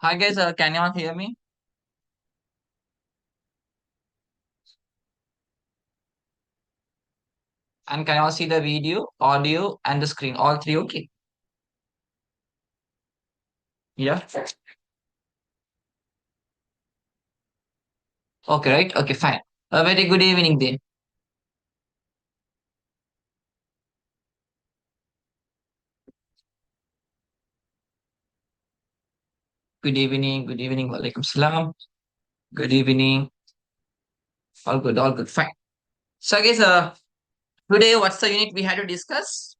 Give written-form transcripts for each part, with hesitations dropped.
Hi guys, can you all hear me? And can you all see the video, audio, and the screen? All three okay? Yeah. Okay, right? Okay, fine. A very good evening then. Good evening, good evening. Walaikum salam. Good evening. All good, fine. So guys, today what's the unit we had to discuss?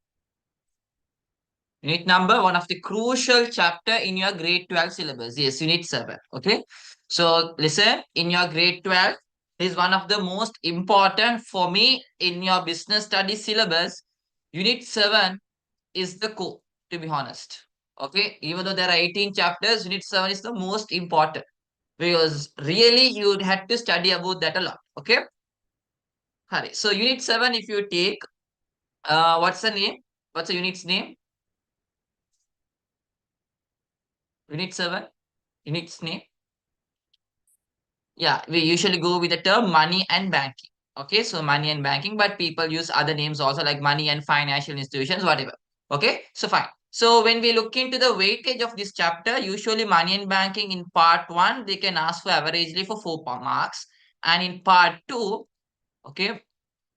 Unit number one of the crucial chapter in your grade 12 syllabus. Yes, unit 7. Okay. So listen, in your grade 12, this is one of the most important for me in your business studies syllabus. Unit 7 is the core, to be honest. Okay. Even though there are 18 chapters, unit 7 is the most important because really you had to study about that a lot. Okay. Alright. So unit 7, if you take, what's the name? What's the unit's name? Unit 7. Unit's name. Yeah, we usually go with the term money and banking. Okay, so money and banking, but people use other names also like money and financial institutions, whatever. Okay, so fine. So when we look into the weightage of this chapter, usually money and banking in part one, they can ask for averagely for 4 marks. And in part two, okay,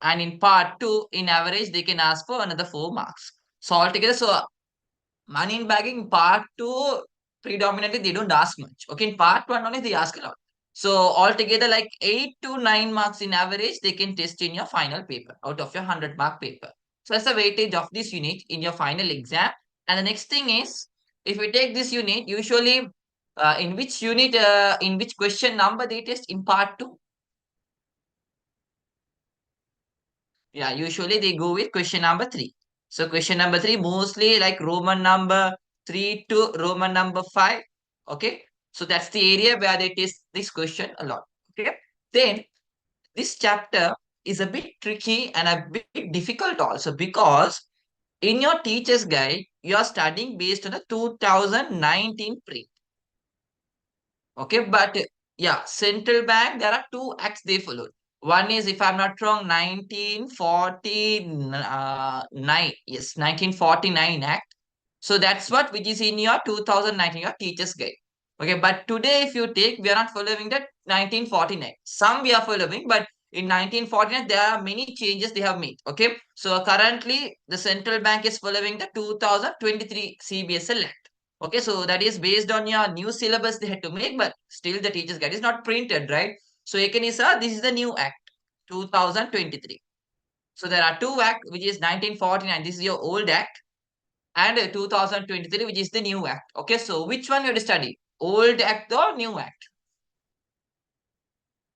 and in part two, in average, they can ask for another 4 marks. So altogether, so money in banking part two, predominantly they don't ask much. Okay, in part one only they ask a lot. So altogether, like 8 to 9 marks in average, they can test in your final paper out of your 100-mark paper. So that's the weightage of this unit in your final exam. And the next thing is, if we take this unit, usually in which question number they test in part two? Yeah, usually they go with question number three. So question number three, mostly like Roman number 3 to Roman number 5. Okay. So that's the area where they test this question a lot. Okay. Then this chapter is a bit tricky and a bit difficult also because in your teacher's guide, you are studying based on the 2019 pre. Okay, but yeah, central bank, there are two acts they followed. One is, if I'm not wrong, 1949. Yes, 1949 Act. So that's what which is in your 2019, your teacher's guide. Okay, but today, if you take, we are not following that 1949. Some we are following, but in 1949, there are many changes they have made. Okay, so currently, the central bank is following the 2023 CBSL Act. Okay, so that is based on your new syllabus they had to make, but still the teacher's guide is not printed, right? So Ekanisa, this is the new act, 2023. So there are two act, which is 1949. This is your old act, and 2023, which is the new act. Okay, so which one you have to study? Old act or new act?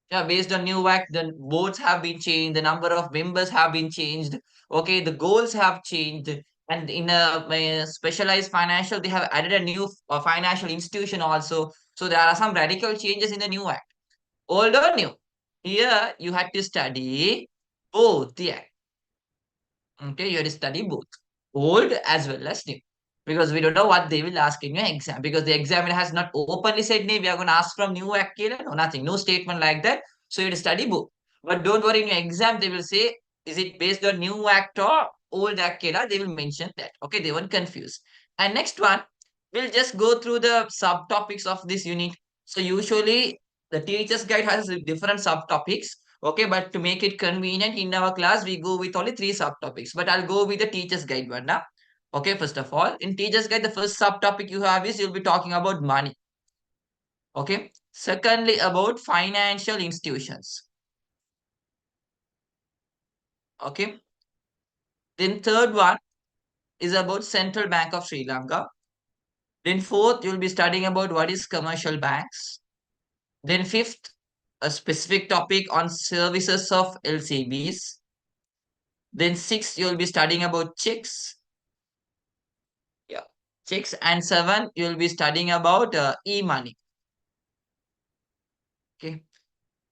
Yeah, based on new act, the boards have been changed, the number of members have been changed. Okay, the goals have changed. And in a specialized financial, they have added a new financial institution also. So there are some radical changes in the new act. Old or new? Here you had to study both the act. Okay, you have to study both. Old as well as new. Because we don't know what they will ask in your exam. Because the examiner has not openly said, "Nee, we are going to ask from new act." No, nothing. No statement like that. So you have to study both. But don't worry, in your exam, they will say, is it based on new act or old act? They will mention that. Okay, they won't confuse. And next one, we'll just go through the subtopics of this unit. So usually the teacher's guide has different subtopics. Okay, but to make it convenient in our class, we go with only three subtopics. But I'll go with the teacher's guide one now. Okay, first of all, in teacher's guide, the first subtopic you have is you'll be talking about money. Okay. Secondly, about financial institutions. Okay. Then third one is about Central Bank of Sri Lanka. Then fourth, you'll be studying about what is commercial banks. Then fifth, a specific topic on services of LCBs. Then sixth, you'll be studying about checks. Yeah, checks. And seven, you'll be studying about e-money. Okay,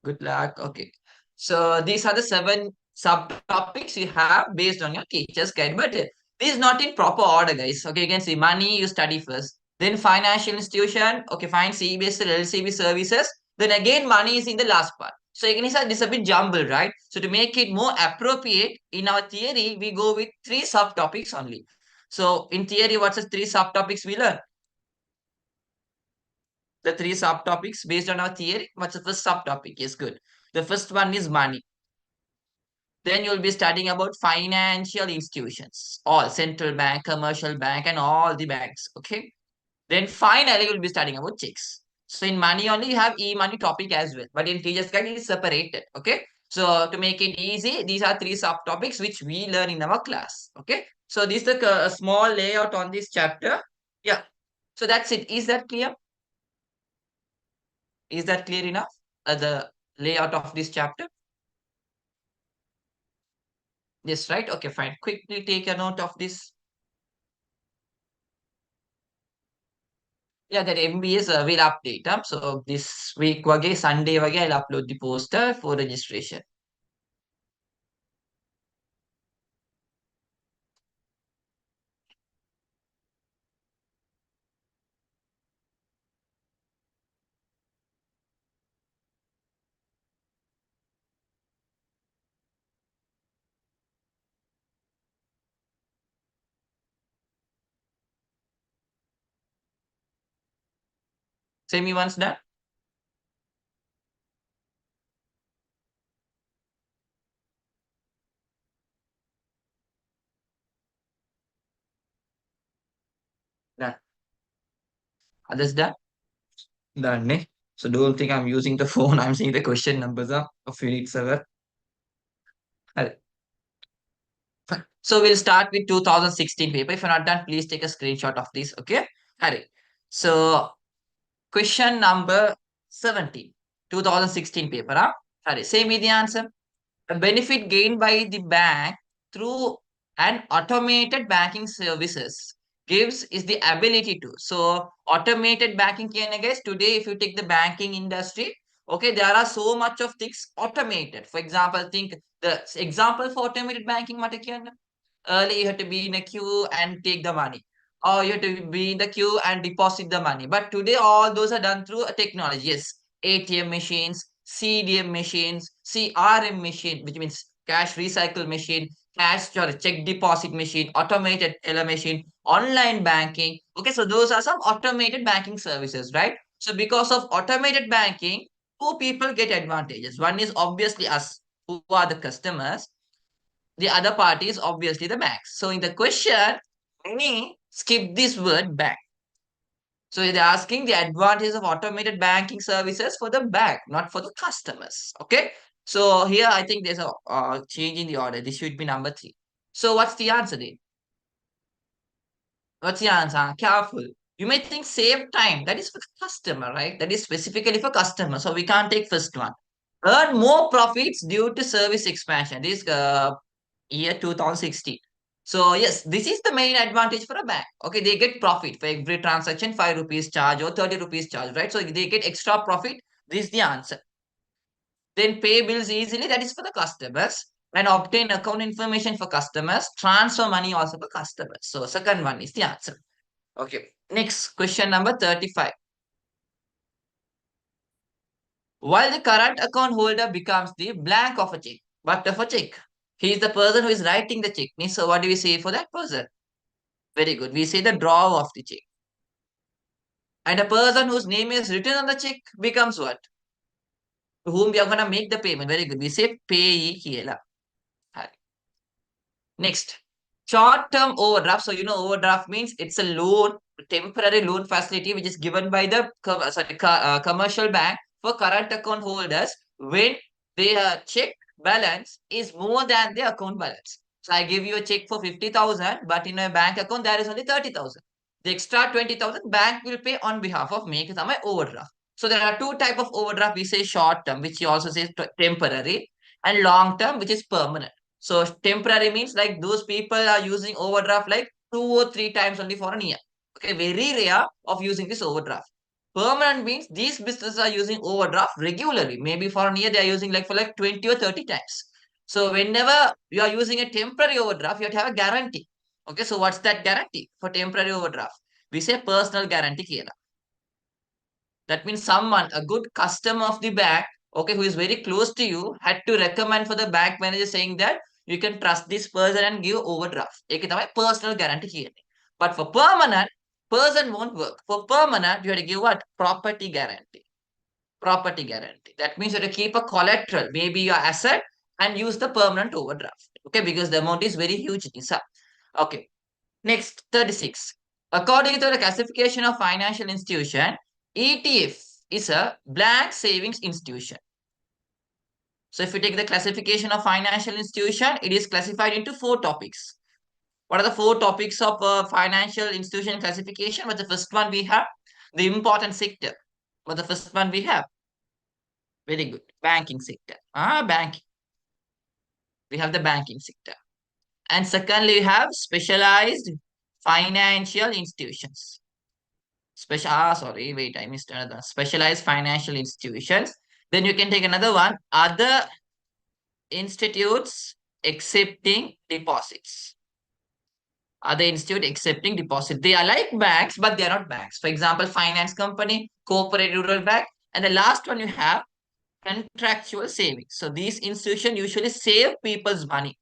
good luck. Okay, so these are the seven subtopics you have based on your teacher's guide. But this is not in proper order, guys. Okay, you can see money you study first. Then financial institution, okay, fine, CBS, LCB services. Then again, money is in the last part. So again, it's a bit jumbled, right? So to make it more appropriate in our theory, we go with three subtopics only. So in theory, what's the three subtopics we learn? The three subtopics based on our theory. What's the first subtopic? Yes, good. The first one is money. Then you'll be studying about financial institutions, all central bank, commercial bank, and all the banks. Okay. Then finally, you'll be studying about checks. So in money only, you have e-money topic as well. But in teacher's guide, it is separated. Okay. So to make it easy, these are three subtopics which we learn in our class. Okay. So this is the small layout on this chapter. Yeah. So that's it. Is that clear? Is that clear enough? The layout of this chapter? Yes, right? Okay, fine. Quickly take a note of this. Yeah, that MBS will update. So this week, Sunday, I'll upload the poster for registration. Send me once done. Done. Others done? Done, eh? So don't think I'm using the phone. I'm seeing the question numbers of unit server. Alright. So we'll start with 2016 paper. If you're not done, please take a screenshot of this. Okay. Alright. So question number 17, 2016 paper. Alright. Say me the answer. A benefit gained by the bank through an automated banking services gives is the ability to. So automated banking, guys, today if you take the banking industry, okay, there are so much of things automated. For example, think the example for automated banking, what earlier you had to be in a queue and take the money, or you have to be in the queue and deposit the money. But today all those are done through a technology. Yes, ATM machines, CDM machines, CRM machine, which means cash recycle machine, cash or check deposit machine, automated teller machine, online banking. Okay, so those are some automated banking services, right? So because of automated banking, two people get advantages. One is obviously us, who are the customers. The other party is obviously the banks. So in the question, many skip this word bank. So they're asking the advantage of automated banking services for the bank, not for the customers. Okay. So here I think there's a change in the order. This should be number three. So what's the answer then? What's the answer? Careful. You may think save time. That is for the customer, right? That is specifically for customer. So we can't take first one. Earn more profits due to service expansion. This year 2016. So yes, this is the main advantage for a bank. Okay, they get profit for every transaction, 5 rupees charge or 30 rupees charge, right? So they get extra profit. This is the answer. Then pay bills easily, that is for the customers. And obtain account information for customers, transfer money also for customers. So second one is the answer. Okay. Next question number 35. While the current account holder becomes the blank of a check, but of a check, he is the person who is writing the check. So what do we say for that person? Very good. We say the drawer of the check. And a person whose name is written on the check becomes what? To whom we are going to make the payment. Very good. We say payee here. Next, short-term overdraft. So, overdraft means it's a loan, temporary loan facility, which is given by the commercial bank for current account holders when their check balance is more than their account balance. So, I give you a check for 50,000, but in a bank account, there is only 30,000. The extra 20,000 bank will pay on behalf of me because I'm my overdraft. So, there are two type of overdraft. We say short-term, which you also say temporary, and long-term, which is permanent. So temporary means like those people are using overdraft like 2 or 3 times only for a year. Okay, very rare of using this overdraft. Permanent means these businesses are using overdraft regularly. Maybe for a year they are using like for like 20 or 30 times. So whenever you are using a temporary overdraft, you have to have a guarantee. Okay, so what's that guarantee for temporary overdraft? We say personal guarantee. That means someone, a good customer of the bank, okay, who is very close to you, had to recommend for the bank manager saying that you can trust this person and give overdraft. एक තමයි personal guarantee කියන්නේ. But for permanent, person won't work. For permanent, you have to give what? Property guarantee. Property guarantee. That means you have to keep a collateral, maybe your asset, and use the permanent overdraft. Okay, because the amount is very huge. Nisa. Okay. Next, 36. According to the classification of financial institution, ETF is a blank savings institution. So if you take the classification of financial institution, it is classified into 4 topics. What are the 4 topics of financial institution classification? But the first one we have the important sector. But the first one we have very good banking sector. Banking. We have the banking sector. And secondly, we have specialized financial institutions. Sorry, wait, I missed another. Specialized financial institutions. Then you can take another one. Other institutes accepting deposits. Other institute accepting deposit. They are like banks, but they are not banks. For example, finance company, corporate rural bank. And the last one you have contractual savings. So these institutions usually save people's money.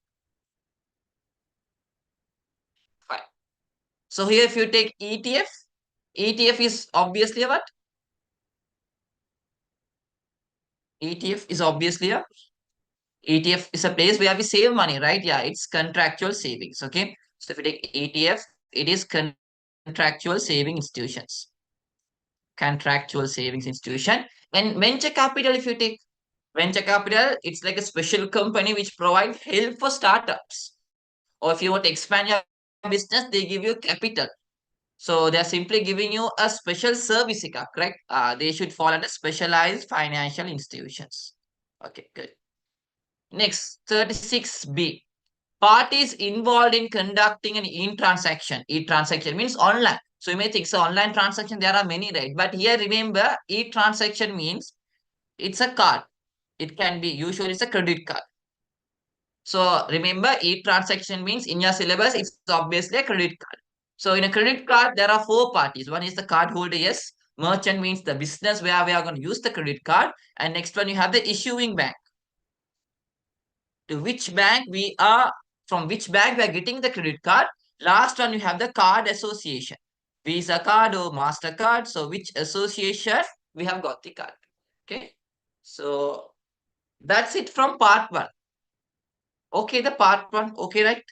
Fine. So here if you take ETF, ETF is obviously a what? ETF is obviously a ETF is a place where we save money, right? Yeah, it's contractual savings. Okay. So if you take ETF, it is contractual saving institutions. Contractual savings institution. And venture capital, if you take venture capital, it's like a special company which provide help for startups. Or if you want to expand your business, they give you capital. So they're simply giving you a special service, correct? They should fall under specialized financial institutions. Okay, good. Next, 36B. Parties involved in conducting an e-transaction. E-transaction means online. So you may think, so online transaction, there are many, right? But here remember, e-transaction means it's a card. It can be, usually it's a credit card. So remember, e-transaction means in your syllabus, it's obviously a credit card. So in a credit card, there are 4 parties. One is the card holder, yes. Merchant means the business where we are going to use the credit card. And next one, you have the issuing bank. To which bank we are, from which bank we are getting the credit card. Last one, you have the card association. Visa card or MasterCard. So which association we have got the card. Okay. So that's it from part 1. Okay, the part 1. Okay, right?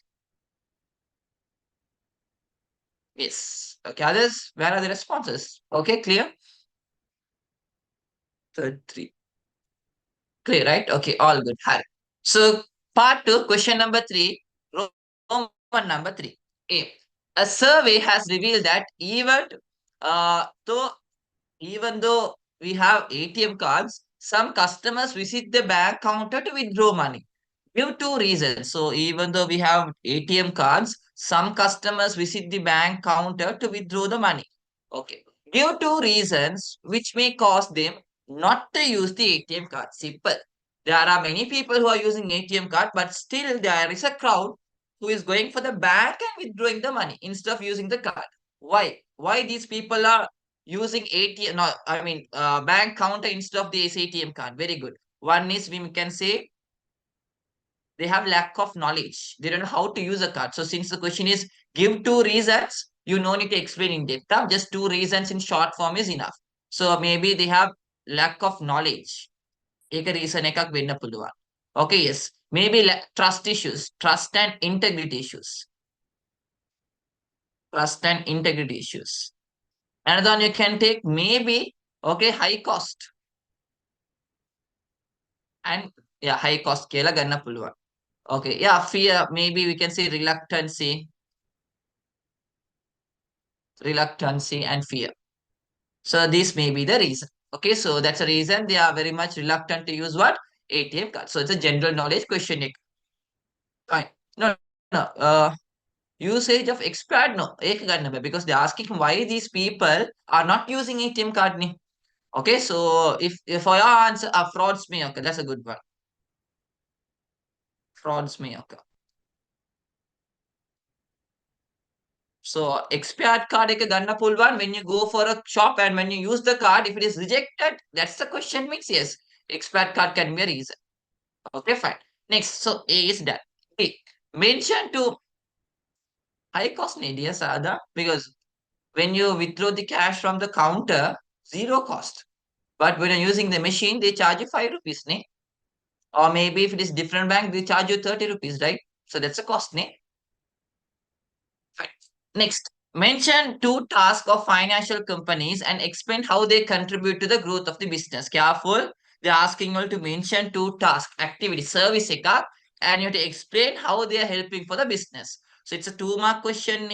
Yes. Okay, others, where are the responses? Okay, clear? Third, 3. Clear, right? Okay, all good. Hari. So, part 2, question number 3, Roman number 3. A survey has revealed that though even though we have ATM cards, some customers visit the bank counter to withdraw money. Give 2 reasons. So even though we have ATM cards, some customers visit the bank counter to withdraw the money. Okay. Give 2 reasons which may cause them not to use the ATM card. Simple. There are many people who are using ATM card, but still there is a crowd who is going for the bank and withdrawing the money instead of using the card. Why? Why these people are using ATM? No, I mean bank counter instead of this ATM card. Very good. One is we can say they have lack of knowledge. They don't know how to use a card. So since the question is give 2 reasons, you no need to explain in depth. Just 2 reasons in short form is enough. So maybe they have lack of knowledge. Ek reason ekak wenna puluwan. Okay, yes. Maybe trust issues, trust and integrity issues. Trust and integrity issues. Another one you can take maybe, okay, high cost. And yeah, high cost kela ganna puluwan. Okay, yeah, fear, maybe we can say reluctancy and fear. So this may be the reason. Okay, so that's the reason they are very much reluctant to use what? ATM card. So it's a general knowledge question. Fine. No, no. Usage of expired, no. Ek card number, because they're asking why these people are not using ATM card. Ni. Okay, so if for your answer, frauds may occur. That's a good one. Frauds may occur. So expired card ek ganna pull one when you go for a shop and when you use the card, if it is rejected, that's the question means yes, expired card can be a reason. Okay, fine. Next, so A is done. B. Mention to high cost need, yes, Ada, because when you withdraw the cash from the counter, zero cost. But when you're using the machine, they charge you 5 rupees, ne? Or maybe if it is different bank, they charge you 30 rupees, right? So that's a cost, ne? Fine. Next, mention two tasks of financial companies and explain how they contribute to the growth of the business. Careful, they're asking you to mention two tasks, activity, service, eka, and you have to explain how they are helping for the business. So it's a two-mark question.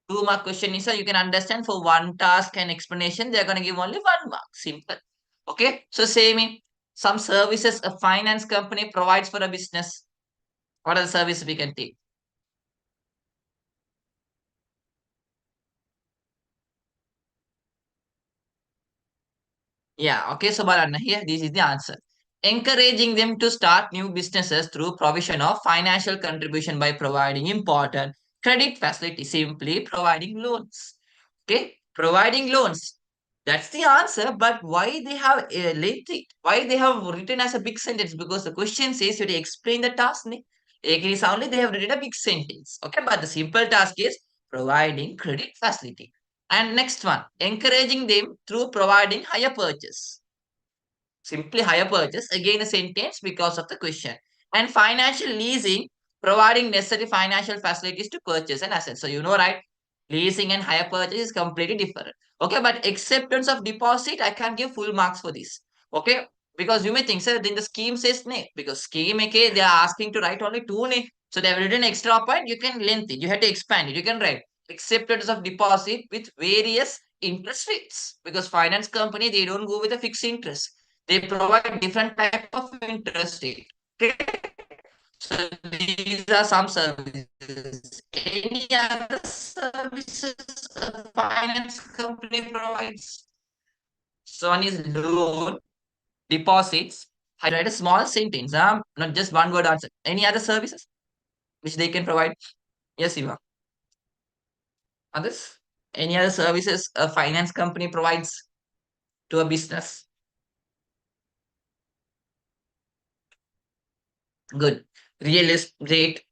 Two-mark question is so you can understand for one task and explanation, they're going to give only 1 mark. Simple. Okay. So say me some services a finance company provides for a business. What are the services we can take? Yeah, okay, so Balanna, here this is the answer. Encouraging them to start new businesses through provision of financial contribution by providing important credit facility, simply providing loans. Okay, providing loans. That's the answer, but why they have linked it? Why they have written as a big sentence? Because the question says you to explain the task. Ne? Again, only they have written a big sentence. Okay, but the simple task is providing credit facility. And next one, encouraging them through providing higher purchase. Simply higher purchase, again a sentence because of the question. And financial leasing, providing necessary financial facilities to purchase an asset. So you know, right? Leasing and higher purchase is completely different. Okay, but acceptance of deposit, I can't give full marks for this. Okay, because you may think, sir, then the scheme says nay. Because scheme, okay, they are asking to write only two nay. So they have written extra point, you can length it. You have to expand it. You can write acceptance of deposit with various interest rates. Because finance company, they don't go with a fixed interest, they provide different type of interest rate. Okay? So these are some services. Any other services a finance company provides? So one is loan, deposits. I write a small sentence, not just one word answer. Any other services which they can provide? Yes, Eva. Others? Any other services a finance company provides to a business? Good. Real estate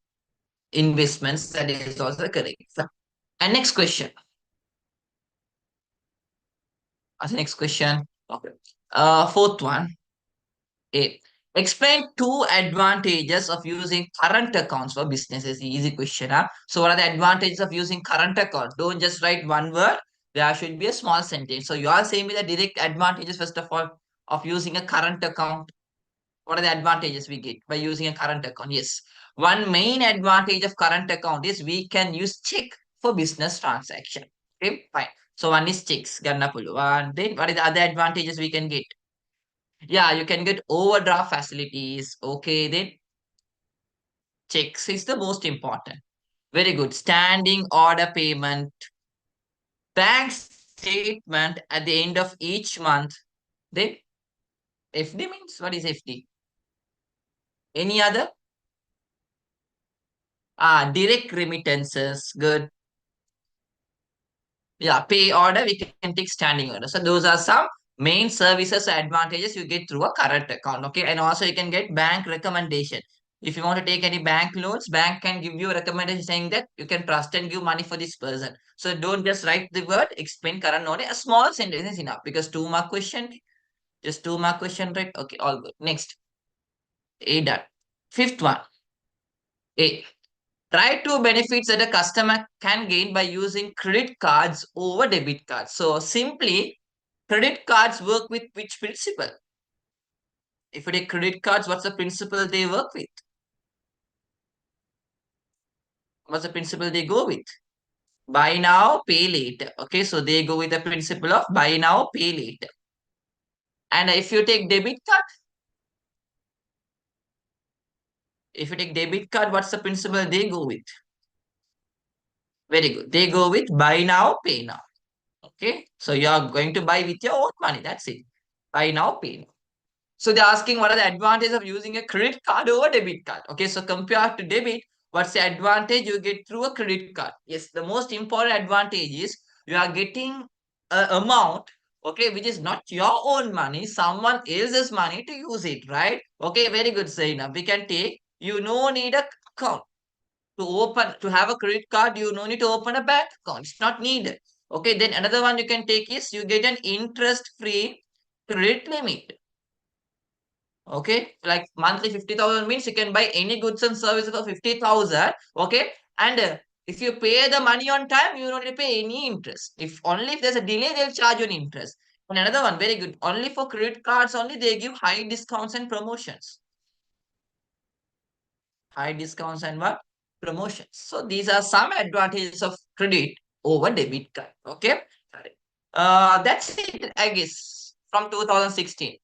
investments, that is also correct. And next question. As next question. Okay. Fourth one. A. Explain two advantages of using current accounts for businesses. Easy question. Huh? So what are the advantages of using current account? Don't just write one word. There should be a small sentence. So you are saying me the direct advantages, first of all, of using a current account. What are the advantages we get by using a current account? Yes. One main advantage of current account is we can use check for business transaction. Okay, fine. So one is checks, Gannapulu. And then what are the other advantages we can get? Yeah, you can get overdraft facilities. Okay, then checks is the most important. Very good. Standing order payment, bank statement at the end of each month. Then FD means what is FD? Any other? Direct remittances. Good. Yeah, pay order, we can take standing order. So those are some main services or advantages you get through a current account. Okay. And also you can get bank recommendation. If you want to take any bank loans, bank can give you a recommendation saying that you can trust and give money for this person. So don't just write the word, explain current knowledge. A small sentence is enough because 2 mark question, just 2 mark question, right? Okay, all good. Next, A done. Fifth one, A. Try to benefits that a customer can gain by using credit cards over debit cards. So simply, credit cards work with which principle? If you take credit cards, what's the principle they work with? What's the principle they go with? Buy now, pay later. Okay, so they go with the principle of buy now, pay later. And if you take debit card, what's the principle they go with? Very good. They go with buy now, pay now. Okay, so you are going to buy with your own money. That's it. Buy now, pay now. So they're asking what are the advantages of using a credit card over debit card. Okay, so compared to debit, What's the advantage you get through a credit card? Yes, the most important advantage is you are getting an amount, okay, which is not your own money, someone else's money to use it, right? Okay, very good, Zainab. We can take, you no need a account to have a credit card. You no need to open a bank account. It's not needed. Okay, then another one you can take is you get an interest-free credit limit. Okay, like monthly 50,000 means you can buy any goods and services for 50,000. Okay, and if you pay the money on time, you don't need to pay any interest. If only if there's a delay, they'll charge you an interest. And another one, very good. Only for credit cards, only they give high discounts and promotions. High discounts and what? Promotions. So these are some advantages of credit over debit card. Okay. Correct. That's it, I guess, from 2016.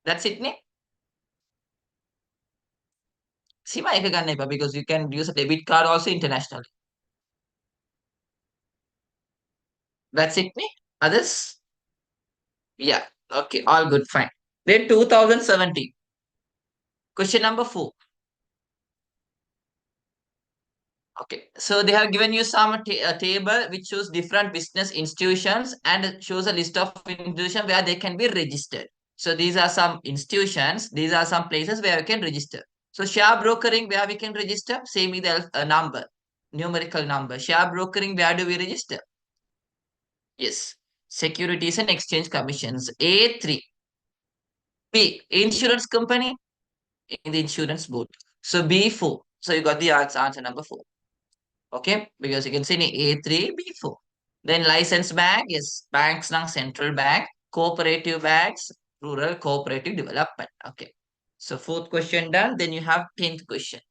That's it, ne? Sima එක ගන්න එපා because you can use a debit card also internationally. That's it, ne? Others? Yeah. Okay. All good. Fine. Then 2017. Question number 4. Okay, so they have given you some a table which shows different business institutions and shows a list of institutions where they can be registered. So these are some institutions, these are some places where we can register. So share brokering, where we can register, same with a number, numerical number. Share brokering, where do we register? Yes, Securities and Exchange Commissions, A3. B, insurance company, in the insurance board. So B4. So you got the answer number 4. Okay, because you can see in A3, B4. Then license bank is banks ng central bank, cooperative banks, rural cooperative development. Okay. So fourth question done. Then you have 10th question.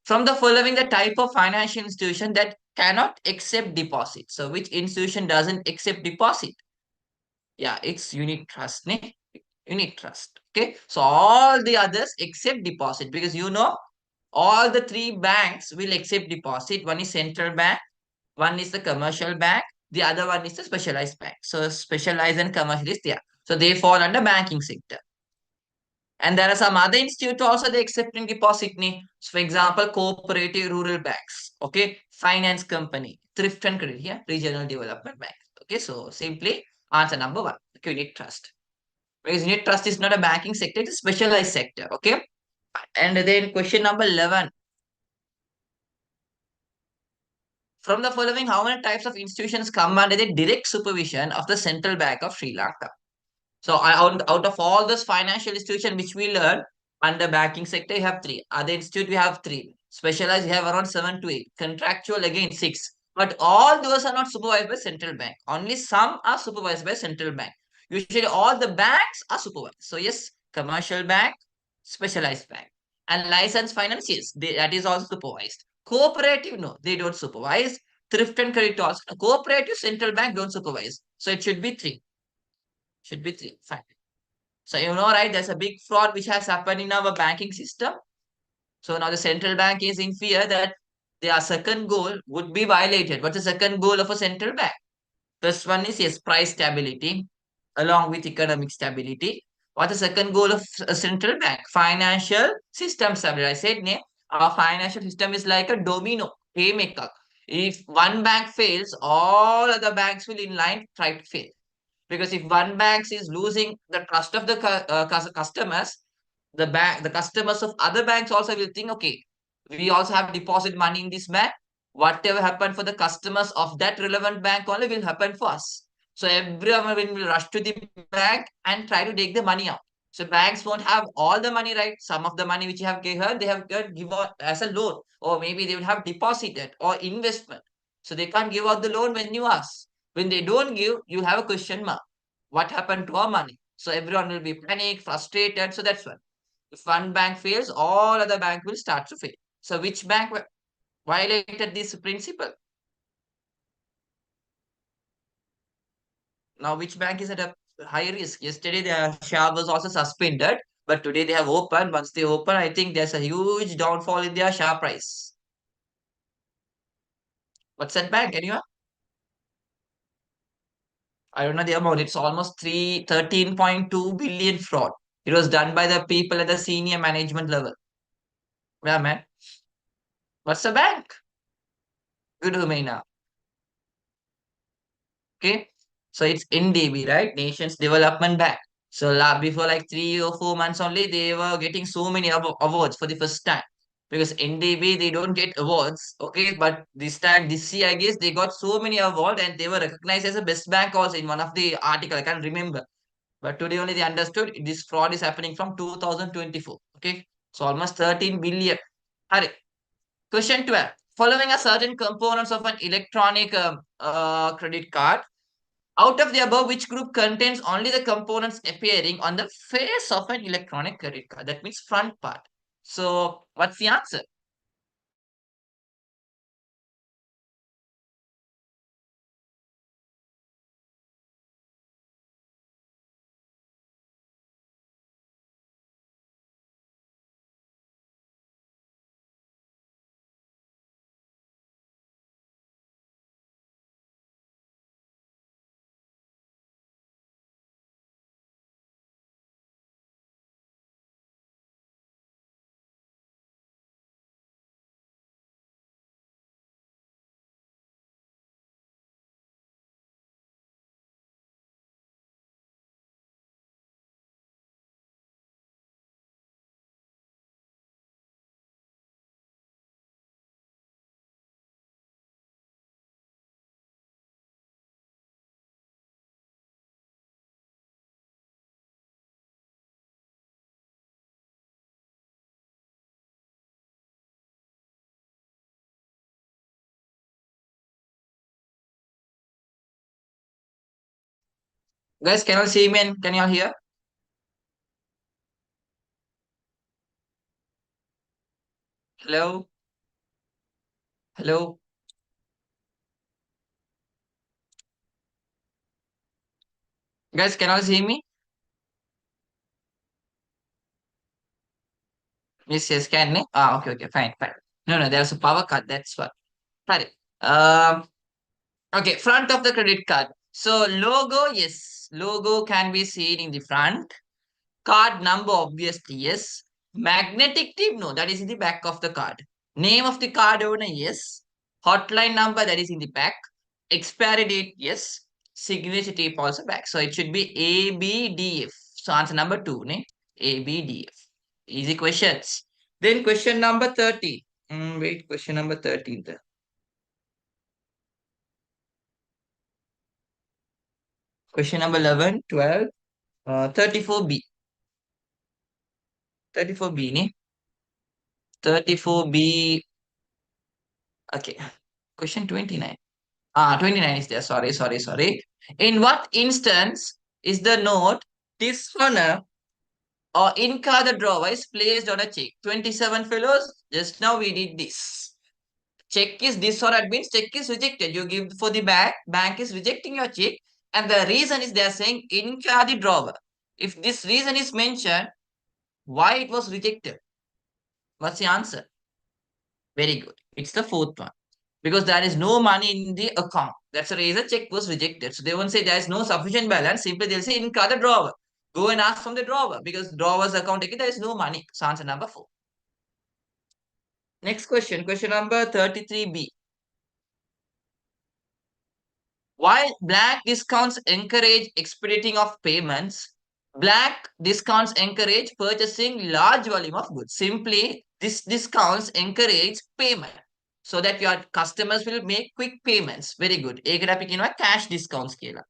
From the following, the type of financial institution that cannot accept deposit. So which institution doesn't accept deposit? Yeah, it's unit trust. Ne? Unit trust. Okay. So all the others accept deposit because all the three banks will accept deposit. One is central bank, one is the commercial bank, the other one is the specialized bank. So specialized and commercial is there. So they fall under banking sector. And there are some other institutes also they accepting deposit. So for example, cooperative rural banks, okay, finance company, thrift and credit here, regional development bank. Okay, so simply answer number 1, okay, unit trust. Because unit trust is not a banking sector, it's a specialized sector. Okay. And then question number 11. From the following, how many types of institutions come under the direct supervision of the Central Bank of Sri Lanka? So out of all those financial institutions which we learn under banking sector, you have 3. Other institute, we have 3. Specialized, you have around 7 to 8. Contractual, again, 6. But all those are not supervised by central bank. Only some are supervised by central bank. Usually all the banks are supervised. So yes, commercial bank, specialized bank. And license finance, yes, that is also supervised. Cooperative, no, they don't supervise. Thrift and credit also. Cooperative, central bank don't supervise. So it should be 3. Should be 3. Fine. So right, there's a big fraud which has happened in our banking system. So now the central bank is in fear that their second goal would be violated. What's the second goal of a central bank? First one is, yes, price stability along with economic stability. What's the second goal of a central bank? Financial system stability. I said, our financial system is like a domino, haymaker. If one bank fails, all other banks will in line try to fail. Because if one bank is losing the trust of the customers, the customers of other banks also will think, okay, we also have deposit money in this bank. Whatever happened for the customers of that relevant bank only will happen for us. So everyone will rush to the bank and try to take the money out. So banks won't have all the money, right? Some of the money which you have given, they have given out as a loan, or maybe they will have deposited or investment. So they can't give out the loan when you ask. When they don't give, you have a question mark. What happened to our money? So everyone will be panicked, frustrated. So that's why. If one bank fails, all other bank will start to fail. So which bank violated this principle? Now which bank is at a high risk? Yesterday their share was also suspended, but today they have opened. Once they open, I think there's a huge downfall in their share price. What's that bank? Anyone? I don't know the amount. It's almost 13.2 billion fraud. It was done by the people at the senior management level. Yeah, man. What's the bank? Good, Humaina. Okay. So it's NDB, right? Nations Development Bank. So before like 3 or 4 months only, they were getting so many awards for the first time. Because NDB, they don't get awards. Okay. But this time, this year, I guess they got so many awards and they were recognized as a best bank also in one of the article. I can't remember. But today only they understood this fraud is happening from 2024. Okay. So almost 13 billion. Hurry. Question 12. Following a certain components of an electronic credit card, out of the above, which group contains only the components appearing on the face of an electronic credit card? That means front part. So what's the answer? Guys, can you see me and can you all hear? Hello? Hello? Guys, can you all see me? Yes, yes, can you? Ah, okay, okay, fine, fine. No, no, there's a power cut. That's what. Sorry. Um, okay, front of the credit card. So logo, yes, logo can be seen in the front. Card number, obviously, yes. Magnetic tip, no, that is in the back of the card. Name of the card owner, yes. Hotline number, that is in the back. Expiry date, yes. Signature tape also back. So it should be ABDF. So answer number two, ne? ABDF. Easy questions. Then question number 13. Wait, question number 13. Question number 11, 12, 34B. 34B, ne? 34B. Okay. Question 29. 29 is there. Sorry, sorry, sorry. In what instance is the note dishonor or inca the drawer is placed on a check? 27 fellows. Just now we did this. Check is dishonored means check is rejected. You give for the bank is rejecting your check, and the reason is they are saying inca the drawer. If this reason is mentioned, why it was rejected? What's the answer? Very good. It's the fourth one. Because there is no money in the account. That's the reason check was rejected. So they won't say there is no sufficient balance. Simply they'll say in the drawer. Go and ask from the drawer because drawer's account there is no money. So answer number 4. Next question. Question number 33B. While black discounts encourage expediting of payments, black discounts encourage purchasing large volume of goods. Simply, this discounts encourage payment so that your customers will make quick payments. Very good. ඒකට අපි කියනවා cash discounts කියලා.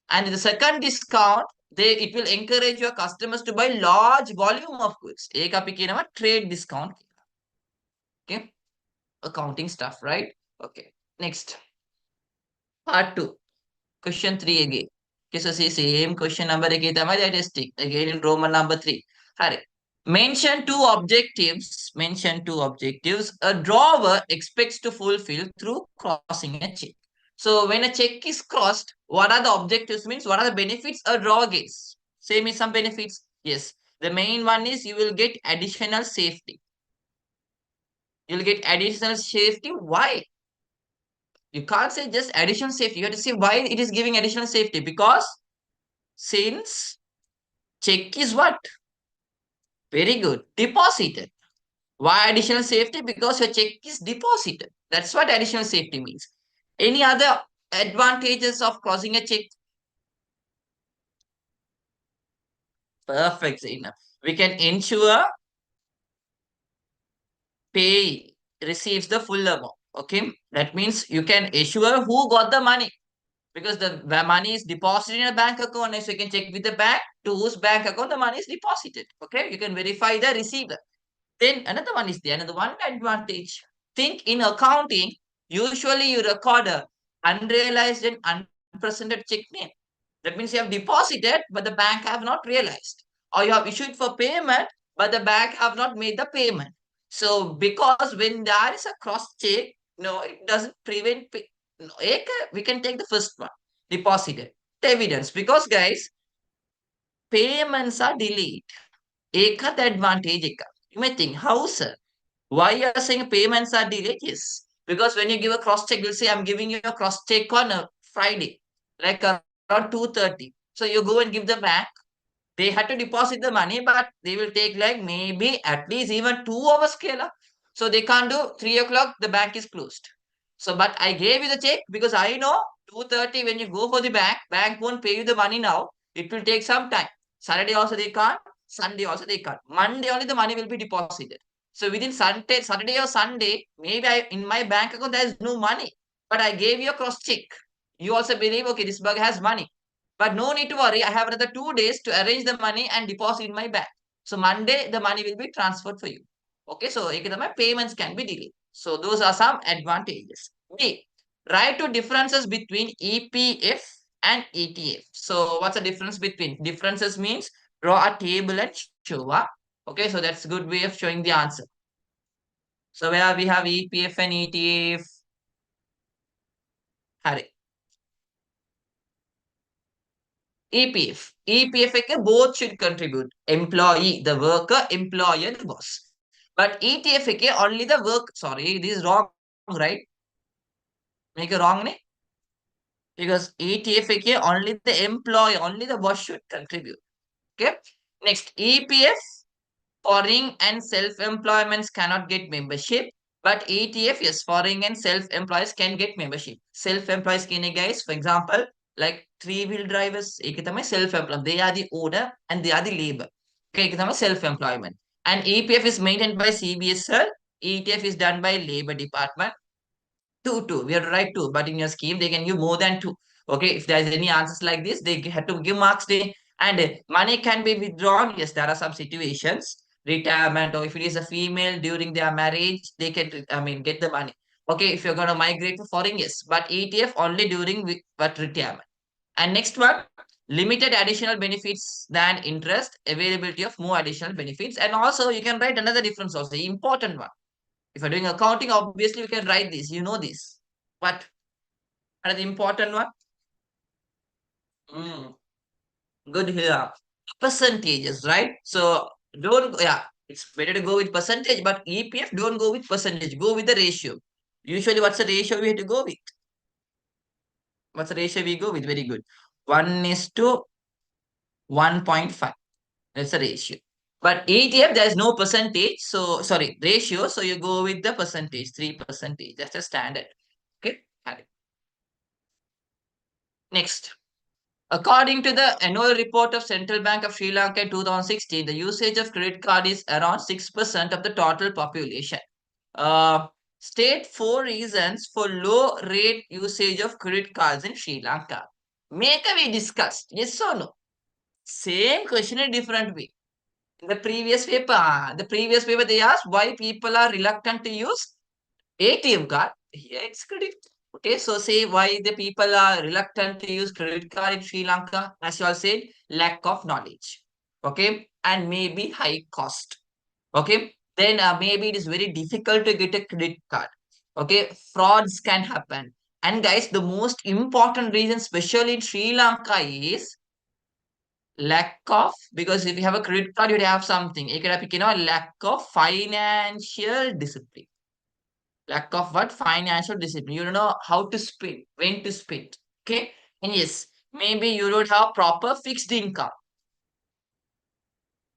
And the second discount, it will encourage your customers to buy large volume of goods. ඒක අපි කියනවා trade discount. Okay. Accounting stuff, right? Okay. Next. Part 2. Question 3 again. Okay, so see, same question number again. That is tick. Again in Roman number 3. Hurry. Mention two objectives. Mention two objectives a drawer expects to fulfill through crossing a check. So when a check is crossed, what are the objectives? Means what are the benefits a drawer gets? Say me some benefits. Yes. The main one is you will get additional safety. You'll get additional safety. Why? You can't say just additional safety. You have to say why it is giving additional safety. Because since check is what? Very good. Deposited. Why additional safety? Because your check is deposited. That's what additional safety means. Any other advantages of crossing a check? Perfect, Zainab. We can ensure pay receives the full amount. Okay, that means you can assure who got the money because the money is deposited in a bank account, and so you can check with the bank to whose bank account the money is deposited. Okay, you can verify the receiver. Then another one is there, another one advantage. Think in accounting, usually you record a unrealized and unpresented check name. That means you have deposited, but the bank have not realized. Or you have issued for payment, but the bank have not made the payment. So because when there is a cross check, no, it doesn't prevent. No, we can take the first one, deposited. The evidence. Because guys, payments are delayed. Eka the advantage. Eka. You may think, how sir? Why you are saying payments are delayed? Yes. Because when you give a cross check, you'll say, I'm giving you a cross check on a Friday, like around 2:30. So you go and give the bank. They had to deposit the money, but they will take like maybe at least even 2 hours scale. So they can't do 3 o'clock, the bank is closed. So, but I gave you the check because I know 2:30 when you go for the bank won't pay you the money now. It will take some time. Saturday also they can't, Sunday also they can't. Monday only the money will be deposited. So within Saturday or Sunday, maybe in my bank account there is no money, but I gave you a cross check. You also believe, okay, this bug has money. But no need to worry. I have another 2 days to arrange the money and deposit in my bank. So Monday, the money will be transferred for you. Okay, so my payments can be delayed. So those are some advantages. B, write to differences between EPF and ETF. So what's the difference between? Differences means draw a table and show up. Okay, so that's a good way of showing the answer. So where we have EPF and ETF. Harry. EPF. EPF both should contribute. Employee, the worker, employer, the boss. But ETF only the work. Sorry, this is wrong, right? Make it wrong, ne? Because ETF only the employee, only the boss should contribute. Okay. Next, EPF, foreign and self-employments cannot get membership. But ETF, yes, foreign and self-employees can get membership. Self-employees can, guys, for example, like three-wheel drivers, self-employed. They are the owner and they are the labor. Okay, self-employment. And EPF is maintained by CBSL. ETF is done by Labor Department. Two. We have to write two, but in your scheme, they can give more than two. Okay, if there's any answers like this, they have to give marks. And money can be withdrawn. Yes, there are some situations, retirement, or if it is a female during their marriage, they can, get the money. Okay, if you're gonna migrate to foreign, yes, but ETF only during but retirement. And next one, limited additional benefits than interest, availability of more additional benefits, and also you can write another difference also, important one. If you're doing accounting, obviously we can write this. You know this. But another important one. Mm, good here. Percentages, right? So don't yeah, it's better to go with percentage, but EPF don't go with percentage. Go with the ratio. Usually, what's the ratio we have to go with? What's the ratio we go with? Very good. 1 is to 1.5. That's the ratio. But ETF, there's no percentage. So sorry, ratio. So you go with the percentage, 3%. That's the standard. Okay. Next. According to the annual report of Central Bank of Sri Lanka in 2016, the usage of credit card is around 6% of the total population. Uh, State 4 reasons for low rate usage of credit cards in Sri Lanka. Make we discussed, yes or no? Same question in different way. In the previous paper they asked why people are reluctant to use ATM card. Here it's credit. Okay, so say why the people are reluctant to use credit card in Sri Lanka. As you all said, lack of knowledge. Okay, and maybe high cost. Okay, then maybe it is very difficult to get a credit card. Okay, frauds can happen. And guys, the most important reason, especially in Sri Lanka, is lack of, because if you have a credit card, you have something. Lack of financial discipline. Lack of what? Financial discipline. You don't know how to spend, when to spend. Okay. And yes, maybe you don't have proper fixed income.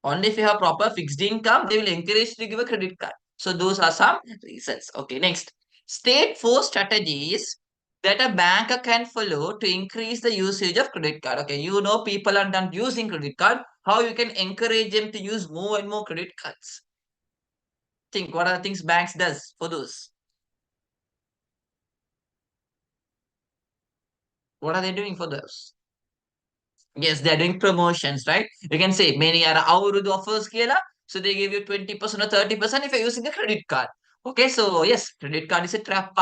Only if you have proper fixed income, they will encourage you to give a credit card. So those are some reasons. Okay, next. State four strategies that a banker can follow to increase the usage of credit card. Okay, you know people are not using credit card. How you can encourage them to use more and more credit cards? Think what are the things banks does for those? What are they doing for those? Yes, they're doing promotions, right? You can say many are our offers kela. So they give you 20% or 30% if you're using a credit card. Okay, so yes, credit card is a trap.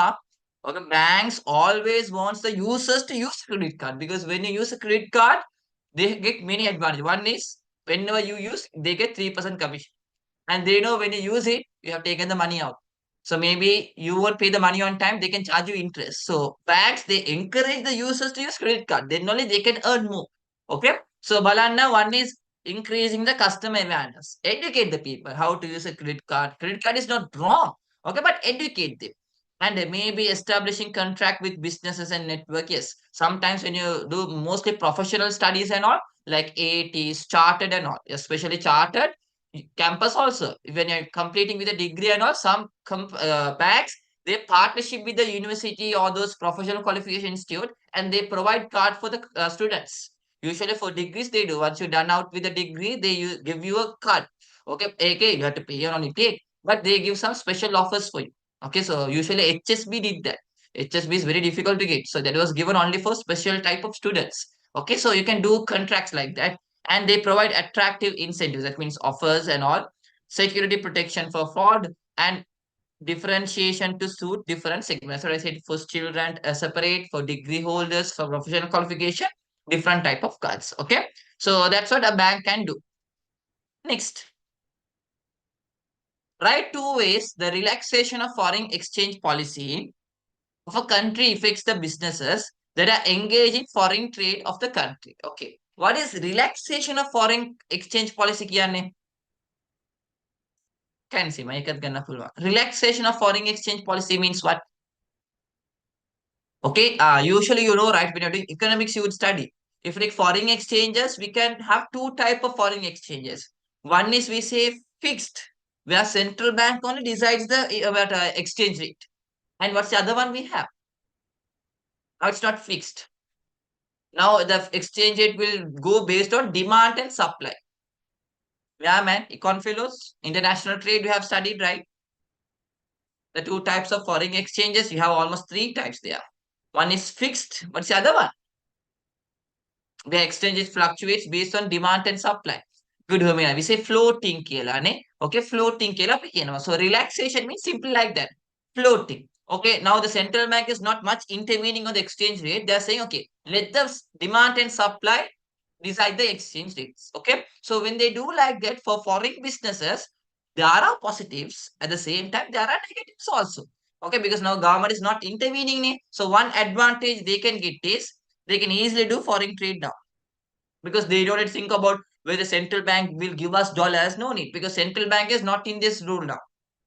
Okay, banks always wants the users to use credit card because when you use a credit card, they get many advantages. One is whenever you use, they get 3% commission. And they know when you use it, you have taken the money out. So maybe you won't pay the money on time, they can charge you interest. So banks, they encourage the users to use credit card. Then only they can earn more. Okay. So Balanna, one is increasing the customer awareness. Educate the people how to use a credit card. Credit card is not wrong. Okay, but educate them. And maybe establishing contract with businesses and network. Yes. Sometimes when you do mostly professional studies and all, like AATs, chartered and all, especially chartered campus also when you're completing with a degree and all some banks they partnership with the university or those professional qualification institute and they provide card for the students. Usually for degrees they do once you're done out with the degree they give you a card. Okay, you have to pay your own take but they give some special offers for you. Okay, so usually HSB did that. HSB is very difficult to get, so that was given only for special type of students. Okay, so you can do contracts like that and they provide attractive incentives, that means offers and all, security protection for fraud and differentiation to suit different segments. So I said for children separate, for degree holders, for professional qualification, different type of cards. Okay, so that's what a bank can do. Next, right, two ways the relaxation of foreign exchange policy of a country affects the businesses that are engaged in foreign trade of the country. Okay, what is relaxation of foreign exchange policy kiyanne? Can see my gonna full one. Relaxation of foreign exchange policy means what? Okay, usually you know, right? When you're doing economics, you would study. If like foreign exchanges, we can have two type of foreign exchanges. One is we say fixed, where central bank only decides the about exchange rate. And what's the other one we have? Now it's not fixed. Now the exchange rate will go based on demand and supply. Yeah, man. Econ fellows, international trade, we have studied, right? The two types of foreign exchanges, you have almost three types there. One is fixed. What's the other one? The exchange fluctuates based on demand and supply. Good humina. We say floating kela ne. Okay, floating kela pikena. So relaxation means simply like that. Floating. Okay, now the central bank is not much intervening on the exchange rate. They are saying, okay, let the demand and supply decide the exchange rates. Okay, so when they do like that for foreign businesses, there are positives. At the same time, there are negatives also. Okay, because now government is not intervening. So one advantage they can get is they can easily do foreign trade now because they don't think about whether the central bank will give us dollars. No need because central bank is not in this rule now.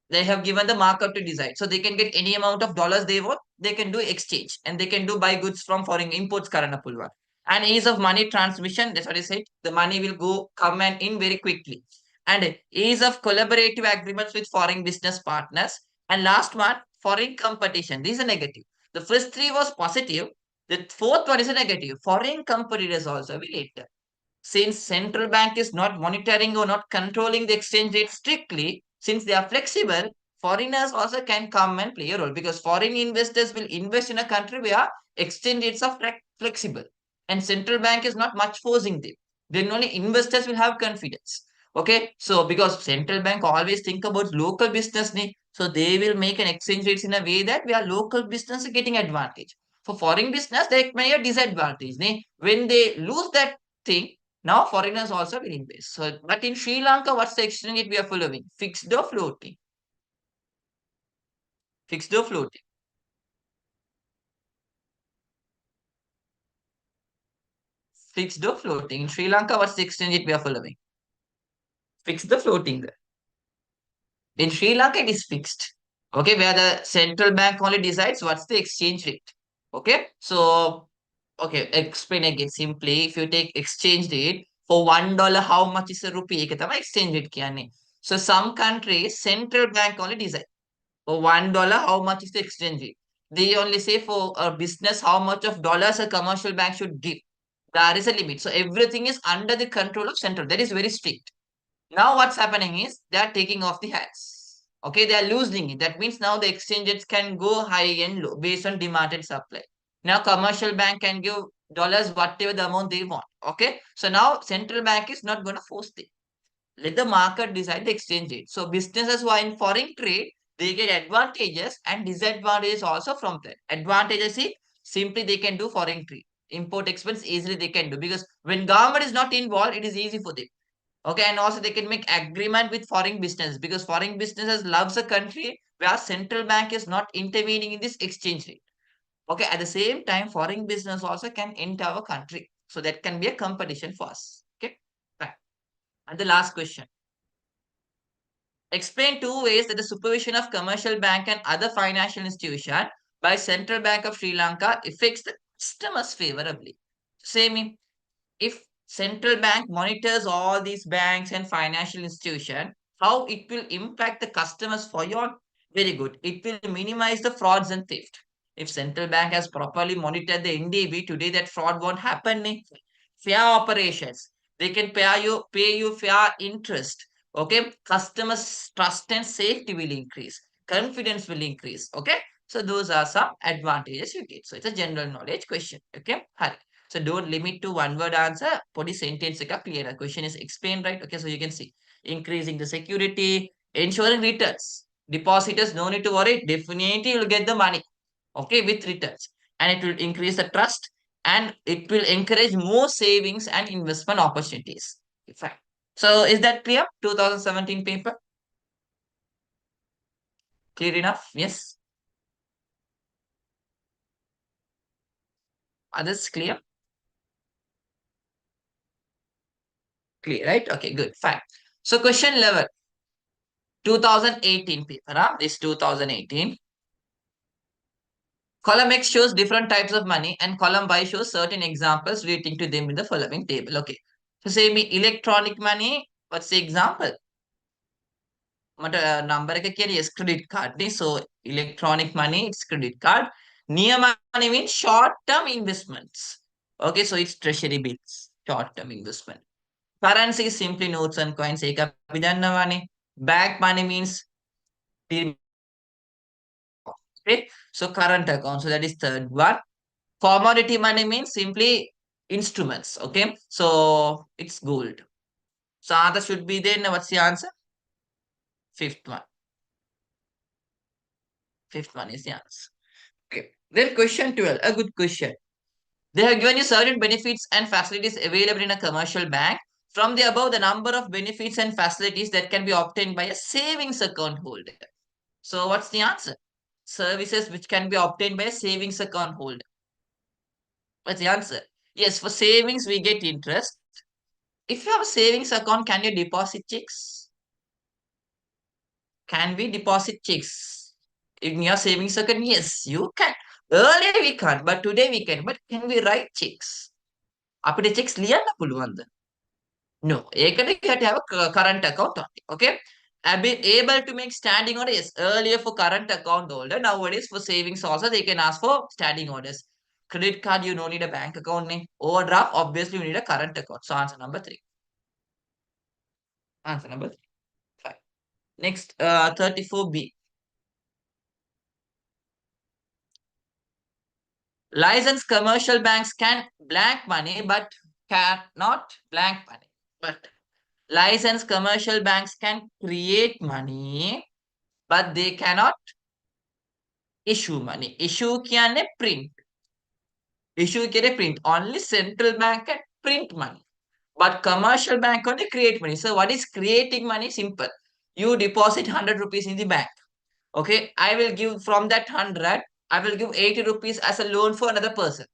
They have given the market to decide. So they can get any amount of dollars they want. They can do exchange and they can do buy goods from foreign imports Karana Pulvar. And ease of money transmission, that's what I said. The money will go come and in very quickly. And ease of collaborative agreements with foreign business partners. And last one, foreign competition. This is a negative. The first three was positive. The fourth one is a negative. Foreign competitors also will later. Since central bank is not monitoring or not controlling the exchange rate strictly, since they are flexible, foreigners also can come and play a role because foreign investors will invest in a country where exchange rates are flexible and central bank is not much forcing them. Then only investors will have confidence. Okay, so because central bank always think about local business need, so they will make an exchange rates in a way that where local business is getting advantage. For foreign business, they may have disadvantage. When they lose that thing, now foreigners also will invest. So, but in Sri Lanka, what's the exchange rate we are following? Fixed or floating? Fixed or floating? Fixed or floating? In Sri Lanka, what's the exchange rate we are following? Fixed or floating there? In Sri Lanka, it is fixed. Okay, where the central bank only decides what's the exchange rate. Okay, so okay, explain again simply. If you take exchange rate for $1, how much is a rupee? Ek tama exchange rate kiyanne. So some countries, central bank only decide. For $1, how much is the exchange rate? They only say for a business how much of dollars a commercial bank should give. There is a limit. So everything is under the control of central. That is very strict. Now what's happening is they are taking off the hats. Okay, they are loosening it. That means now the exchanges can go high and low based on demand and supply. Now commercial bank can give dollars whatever the amount they want. Okay, so now central bank is not going to force them. Let the market decide the exchange rate. So businesses who are in foreign trade, they get advantages and disadvantages also from that. Advantages is simply they can do foreign trade. Import expense easily they can do because when government is not involved, it is easy for them. Okay, and also they can make agreement with foreign business because foreign businesses loves a country where central bank is not intervening in this exchange rate. Okay, at the same time, foreign business also can enter our country. So that can be a competition for us. Okay, fine. And the last question. Explain two ways that the supervision of commercial bank and other financial institution by Central Bank of Sri Lanka affects the customers favorably. Same if central bank monitors all these banks and financial institution, how it will impact the customers for your very good. It will minimize the frauds and theft. If central bank has properly monitored the NDB today, that fraud won't happen. Fair operations. They can pay you fair interest. Okay. Customers trust and safety will increase. Confidence will increase. Okay. So those are some advantages you get. So it's a general knowledge question. Okay. Hari. So don't limit to one word answer. Put sentence clear. The question is explained, right? Okay, so you can see increasing the security, ensuring returns. Depositors no need to worry. Definitely will get the money. Okay, with returns. And it will increase the trust and it will encourage more savings and investment opportunities. Fine. So is that clear? 2017 paper? Clear enough? Yes. Others clear? Clear, right? Okay, good. Fine. So question level 2018 paper, huh? This 2018. Column X shows different types of money and column Y shows certain examples relating to them in the following table. Okay. So say me electronic money, what's the example? Number yes, credit card. So electronic money, it's credit card. Near money means short-term investments. Okay, so it's treasury bills, short-term investment. Currency is simply notes and coins. Money. Bank money means okay. So current account. So that is third one. Commodity money means simply instruments. Okay. So it's gold. So answer should be there. Now what's the answer? Fifth one. Fifth one is the answer. Okay. Then question 12. A good question. They have given you certain benefits and facilities available in a commercial bank. From the above, the number of benefits and facilities that can be obtained by a savings account holder. So what's the answer? Services which can be obtained by a savings account holder. What's the answer? Yes, for savings, we get interest. If you have a savings account, can you deposit checks? Can we deposit checks in your savings account? Yes, you can. Earlier we can't, but today we can. But can we write checks? අපිට checks ලියන්න පුළුවන්ද? No. ඒකට you have to have a current account only. Okay. Able to make standing order. Yes. Earlier for current account holder. Nowadays for savings also they can ask for standing orders. Credit card, you don't need a bank account name. Overdraft, obviously you need a current account. So answer number 3. Answer number 3. Fine. Next, 34B. Licensed commercial banks can blank money but cannot blank money. But licensed commercial banks can create money but they cannot issue money. Issue කියන්නේ print. Issue කියන්නේ print. Only central bank can print money. But commercial bank only create money. So what is creating money? Simple. You deposit 100 rupees in the bank. Okay. I will give from that 100, I will give 80 rupees as a loan for another person.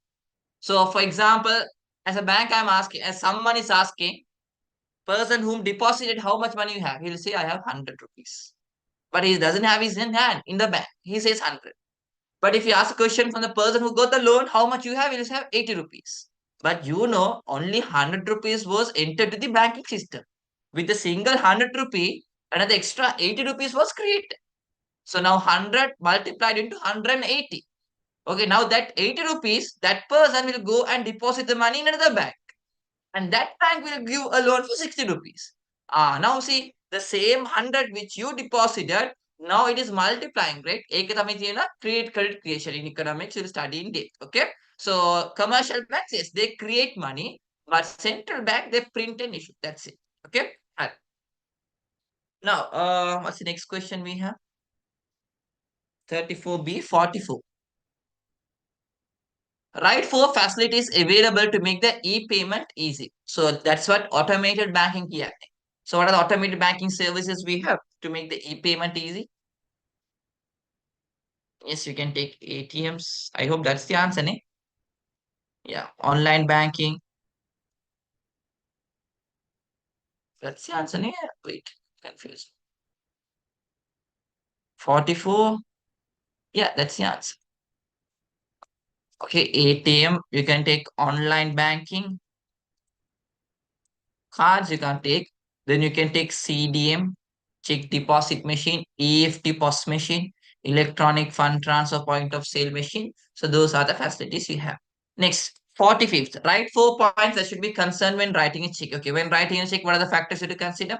So for example, as a bank, I'm asking, as someone is asking, person whom deposited how much money you have, he'll say, I have 100 rupees. But he doesn't have his in hand in the bank. He says 100. But if you ask a question from the person who got the loan, how much you have, he'll have 80 rupees. But you know, only 100 rupees was entered to the banking system. With a single 100 rupee, Another extra 80 rupees was created. So now 100 multiplied into 180. Okay, now that 80 rupees, that person will go and deposit the money in another bank. And that bank will give a loan for 60 rupees. Now see, the same 100 which you deposited, now it is multiplying, right? Create credit creation. In economics, you'll study in depth. Okay. So commercial banks, yes, they create money, but central bank, they print and issue. That's it. Okay. Now, what's the next question we have? 34B, 44. Right, four facilities available to make the e-payment easy. So that's what automated banking here. So what are the automated banking services we have to make the e-payment easy? Yes, you can take ATMs. I hope that's the answer, ne? Yeah, online banking. That's the answer, ne? Wait, confused. 44. Yeah, that's the answer. Okay, ATM. You can take online banking. Cards you can take. Then you can take CDM, check deposit machine, EFT POS machine, electronic fund transfer point of sale machine. So those are the facilities you have. Next, 45th, write 4 points that should be concerned when writing a check. Okay, when writing a check, what are the factors you to consider?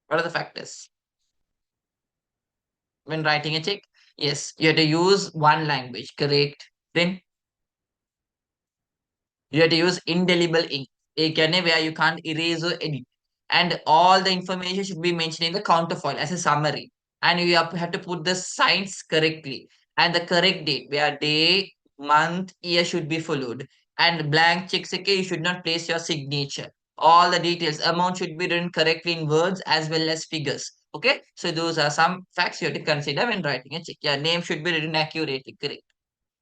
What are the factors when writing a check? Yes, you have to use one language, correct? Then you have to use indelible ink. Where you can't erase or edit. And all the information should be mentioned in the counterfoil as a summary. And you have to put the signs correctly. And the correct date, where day, month, year should be followed. And blank checks, okay, you should not place your signature. All the details, amount should be written correctly in words as well as figures. Okay, so those are some facts you have to consider when writing a check. Yeah, name should be written accurately, correct.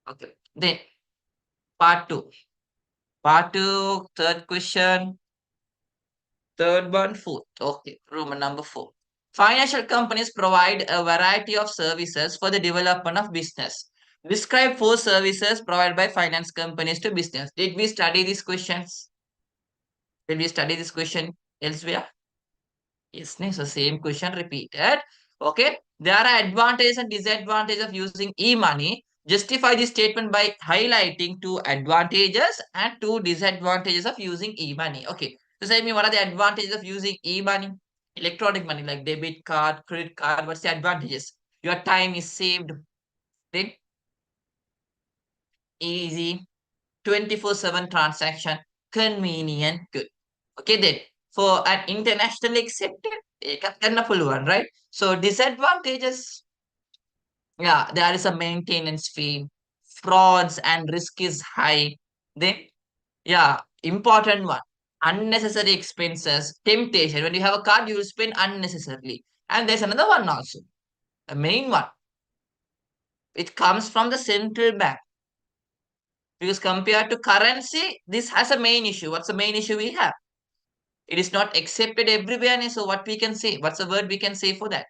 Okay, then part two. Part two, third question, third one, fourth. Okay, Roman number four. Financial companies provide a variety of services for the development of business. Describe four services provided by finance companies to business. Did we study these questions? Did we study this question elsewhere? Yes, no, so same question repeated. Okay, there are advantages and disadvantages of using e-money. Justify this statement by highlighting two advantages and two disadvantages of using e-money. Okay, so say me what are the advantages of using e-money? Electronic money like debit card, credit card. What's the advantages? Your time is saved. Then easy, 24/7 transaction, convenient, good. Okay, then for an internationally accepted, a full one, right? So disadvantages, yeah, there is a maintenance fee, frauds and risk is high. Then, yeah, important one, unnecessary expenses, temptation. When you have a card, you will spend unnecessarily. And there's another one also, the main one. It comes from the central bank. Because compared to currency, this has a main issue. What's the main issue we have? It is not accepted everywhere. So what we can say? What's the word we can say for that?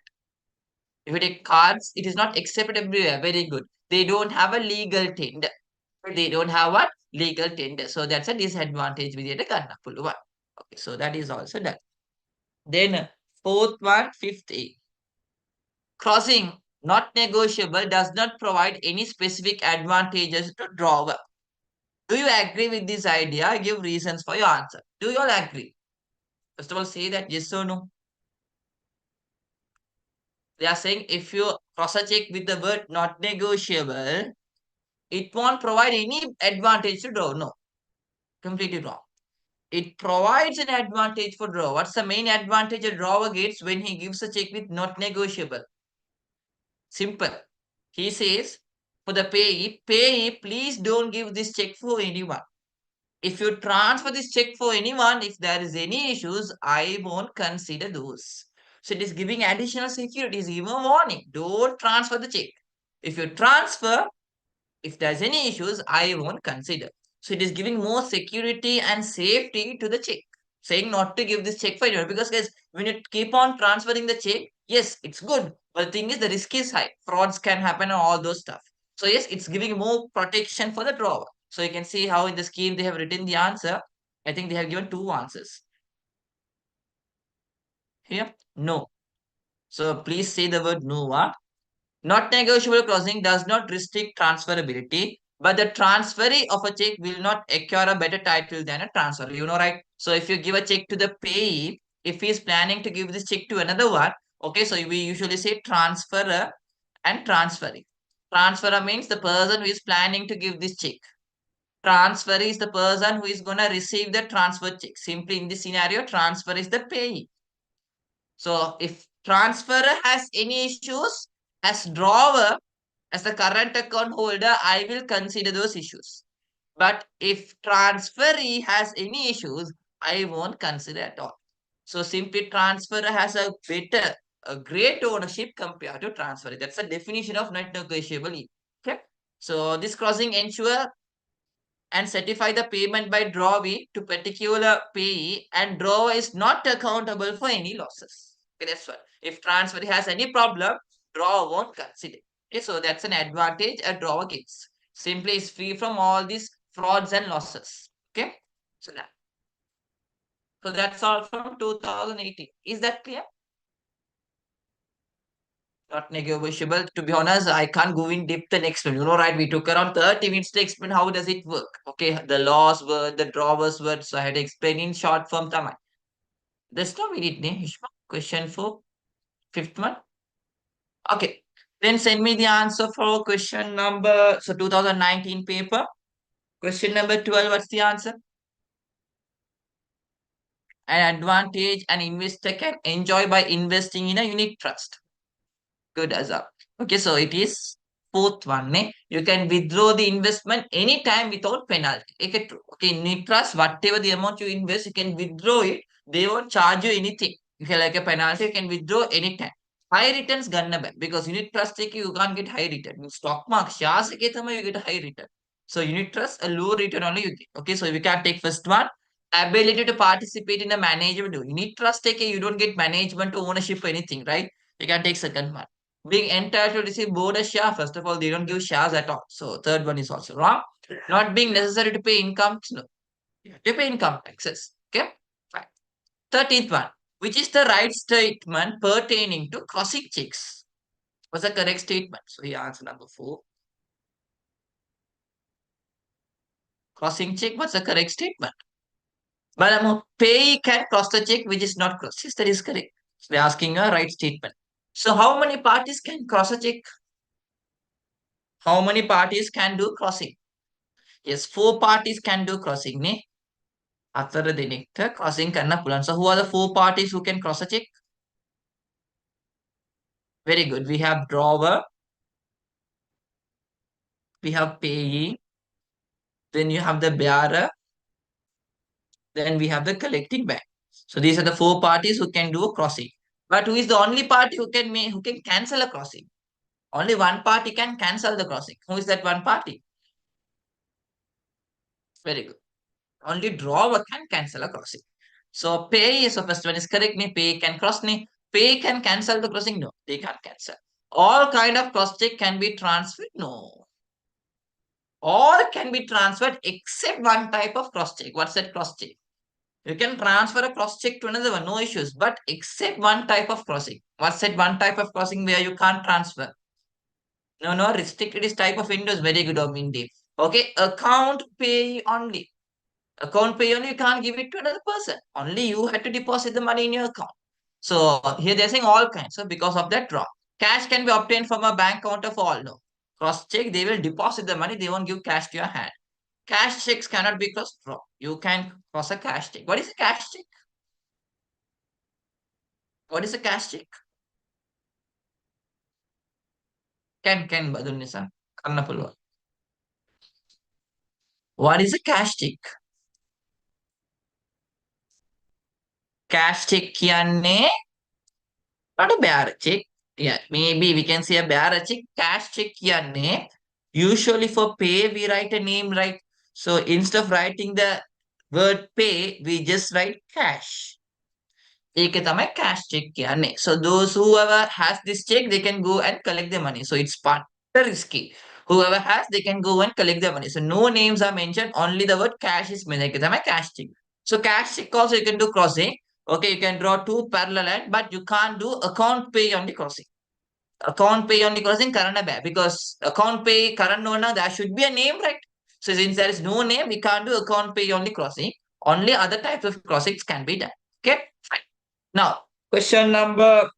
If you take cards, it is not accepted everywhere. Very good. They don't have a legal tender. They don't have what? Legal tender. So that's a disadvantage with the Kannapulu one. Okay, so that is also done. Then fourth one, fifth A. Crossing, not negotiable, does not provide any specific advantages to drawer. Do you agree with this idea? Give reasons for your answer. Do you all agree? First of all, say that yes or no. They are saying if you cross check with the word not negotiable, it won't provide any advantage to draw. No, completely wrong. It provides an advantage for draw. What's the main advantage a drawer gets when he gives a check with not negotiable? Simple. He says for the payee, please don't give this check for anyone. If you transfer this check for anyone, if there is any issues, I won't consider those. So it is giving additional security, it is giving a warning. Don't transfer the check. If you transfer, if there's any issues, I won't consider. So it is giving more security and safety to the check. Saying not to give this check for anyone. Because guys, when you keep on transferring the check, yes, it's good. But the thing is the risk is high. Frauds can happen and all those stuff. So yes, it's giving more protection for the drawer. So you can see how in the scheme they have written the answer. I think they have given two answers. Here, no. So please say the word no. Not negotiable clausing does not restrict transferability, but the transferee of a check will not acquire a better title than a transfer. You know, right? So if you give a check to the payee, if he is planning to give this check to another one, okay, so we usually say transferor and transferee. Transferor means the person who is planning to give this check. Transferee is the person who is going to receive the transfer check. Simply in this scenario, transfer is the payee. So if transferor has any issues, as drawer, as the current account holder, I will consider those issues. But if transferee has any issues, I won't consider at all. So simply transferor has a better, a great ownership compared to transferee. That's the definition of not negotiable. Okay. So this crossing ensure and certify the payment by drawee to particular payee, and drawer is not accountable for any losses. Okay, that's what. If transfer has any problem, drawer won't consider. Okay, so that's an advantage a drawer gets. Simply is free from all these frauds and losses. Okay, so that. So that's all from 2018. Is that clear? Not negotiable. To be honest, I can't go in depth and explain. You know, right? We took around 30 minutes to explain how does it work. Okay, the laws were, the drawers were. So I had to explain in short form. Tamai. That's not we did, Hishma. Question for fifth one. Okay. Then send me the answer for question number, so 2019 paper. Question number 12, what's the answer? An advantage an investor can enjoy by investing in a unit trust. Good as up. Okay, so it is fourth one. You can withdraw the investment anytime without penalty. Okay, true. Okay, in trust, whatever the amount you invest, you can withdraw it. They won't charge you anything. If you like a penalty, you can withdraw anytime. High returns gonna back because unit trust you can't get high return. In stock market, shares you get a high return. So unit trust, a low return only you get. Okay, so we can take first one. Ability to participate in a management. Unit trust you don't get management or ownership or anything, right? You can take second one. Being entitled to receive bonus share, first of all, they don't give shares at all. So third one is also wrong. Not being necessary to pay income, no. You have to pay income taxes. Okay, fine. 13th one, which is the right statement pertaining to crossing checks? What's the correct statement? So here answer number 4. Crossing check, what's the correct statement? But pay can cross the check which is not crossed. Yes, that is correct. So we're asking a right statement. So how many parties can cross a check? How many parties can do crossing? Yes, 4 parties can do crossing. Ne? After the crossing karna pulan. So who are the 4 parties who can cross a check? Very good. We have drawer, we have payee, then you have the bearer, then we have the collecting bank. So these are the 4 parties who can do a crossing. But who is the only party who can cancel a crossing? Only one party can cancel the crossing. Who is that one party? Very good. Only drawer can cancel a crossing. So pay, so first one is correct. Pay can cross. Pay can cancel the crossing. No, they can't cancel. All kind of cross check can be transferred. No, all can be transferred except one type of cross check. What's that cross check? You can transfer a cross check to another one, no issues. But except one type of crossing. What's that one type of crossing where you can't transfer? No, restricted is type of windows. Very good, Mindy. Okay, account pay only. Account pay only, you can't give it to another person. Only you had to deposit the money in your account. So here they're saying all kinds. So because of that, wrong. Cash can be obtained from a bank counter for all. No. Cross check, they will deposit the money. They won't give cash to your hand. Cash checks cannot be crossed. Wrong. You can cross a cash check. What is a cash check? What is a cash check? Can Badunisa. Kannapulwa. What is a cash check? Cash check kiyanne not a bearer check. Yeah, maybe we can say a bearer check. Cash check kiyanne. Usually for pay, we write a name, right? So instead of writing the word pay, we just write cash. ඒක තමයි cash check කියන්නේ. So those whoever has this check, they can go and collect the money. So it's part risky. Whoever has, they can go and collect the money. So no names are mentioned. Only the word cash is mentioned. ඒක තමයි cash check. So cash check also you can do crossing. Okay, you can draw two parallel line, but you can't do account pay on the crossing. Account pay on the crossing, current bad because account pay current owner there should be a name, right? So since there is no name, we can't do account pay on the crossing. Only other types of crossings can be done. Okay, fine. Now question number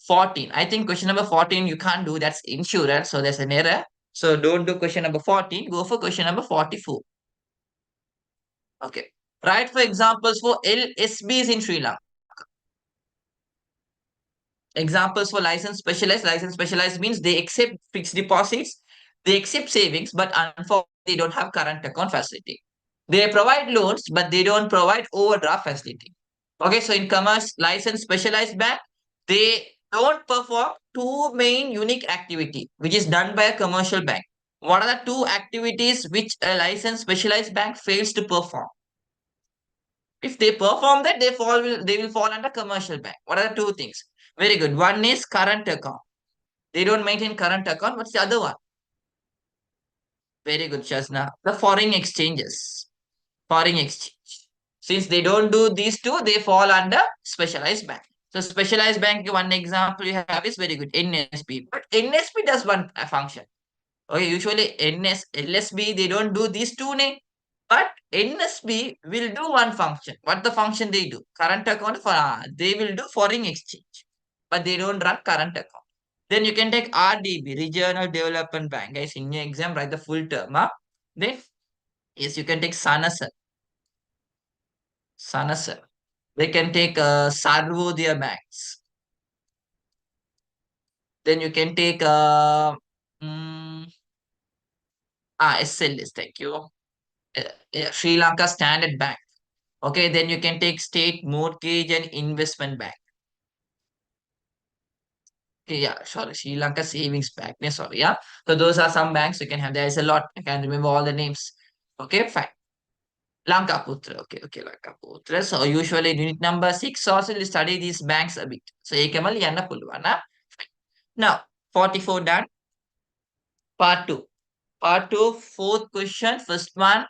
14. I think question number 14 you can't do. That's insurance, so there's an error. So don't do question number 14. Go for question number 44. Okay. Write for examples for LSBs in Sri Lanka. Examples for license specialized. License specialized means they accept fixed deposits, they accept savings, but unfortunately they don't have current account facility. They provide loans, but they don't provide overdraft facility. Okay, so in commerce, license specialized bank, they don't perform two main unique activity, which is done by a commercial bank. What are the two activities which a licensed specialized bank fails to perform? If they perform that, they will fall under commercial bank. What are the two things? Very good. One is current account. They don't maintain current account. What's the other one? Very good, Shazna. The foreign exchanges. Foreign exchange. Since they don't do these two, they fall under specialized bank. So specialized bank, one example you have is very good, NSB. But NSB does one function. Okay, usually LSB, they don't do these two name. But NSB will do one function. What the function they do? Current account for they will do foreign exchange, but they don't run current account. Then you can take RDB, Regional Development Bank. Guys, in your exam, write the full term. Huh? Then yes, you can take Sanasa. Sanasa. They can take Sarvodaya banks. Then you can take mm, SLS. Thank you. Sri Lanka Standard Bank. Okay, then you can take State Mortgage and Investment Bank. Okay, yeah, sorry, Sri Lanka Savings Bank. Yeah, sorry, yeah. So those are some banks you can have. There is a lot. I can't remember all the names. Okay, fine. Lanka Putra. Okay, okay, Lanka Putra. So usually in unit number 6 also you study these banks a bit. So ekamal yanna pulluwana. Now, 44 done. Part 2. Part 2, fourth question, first one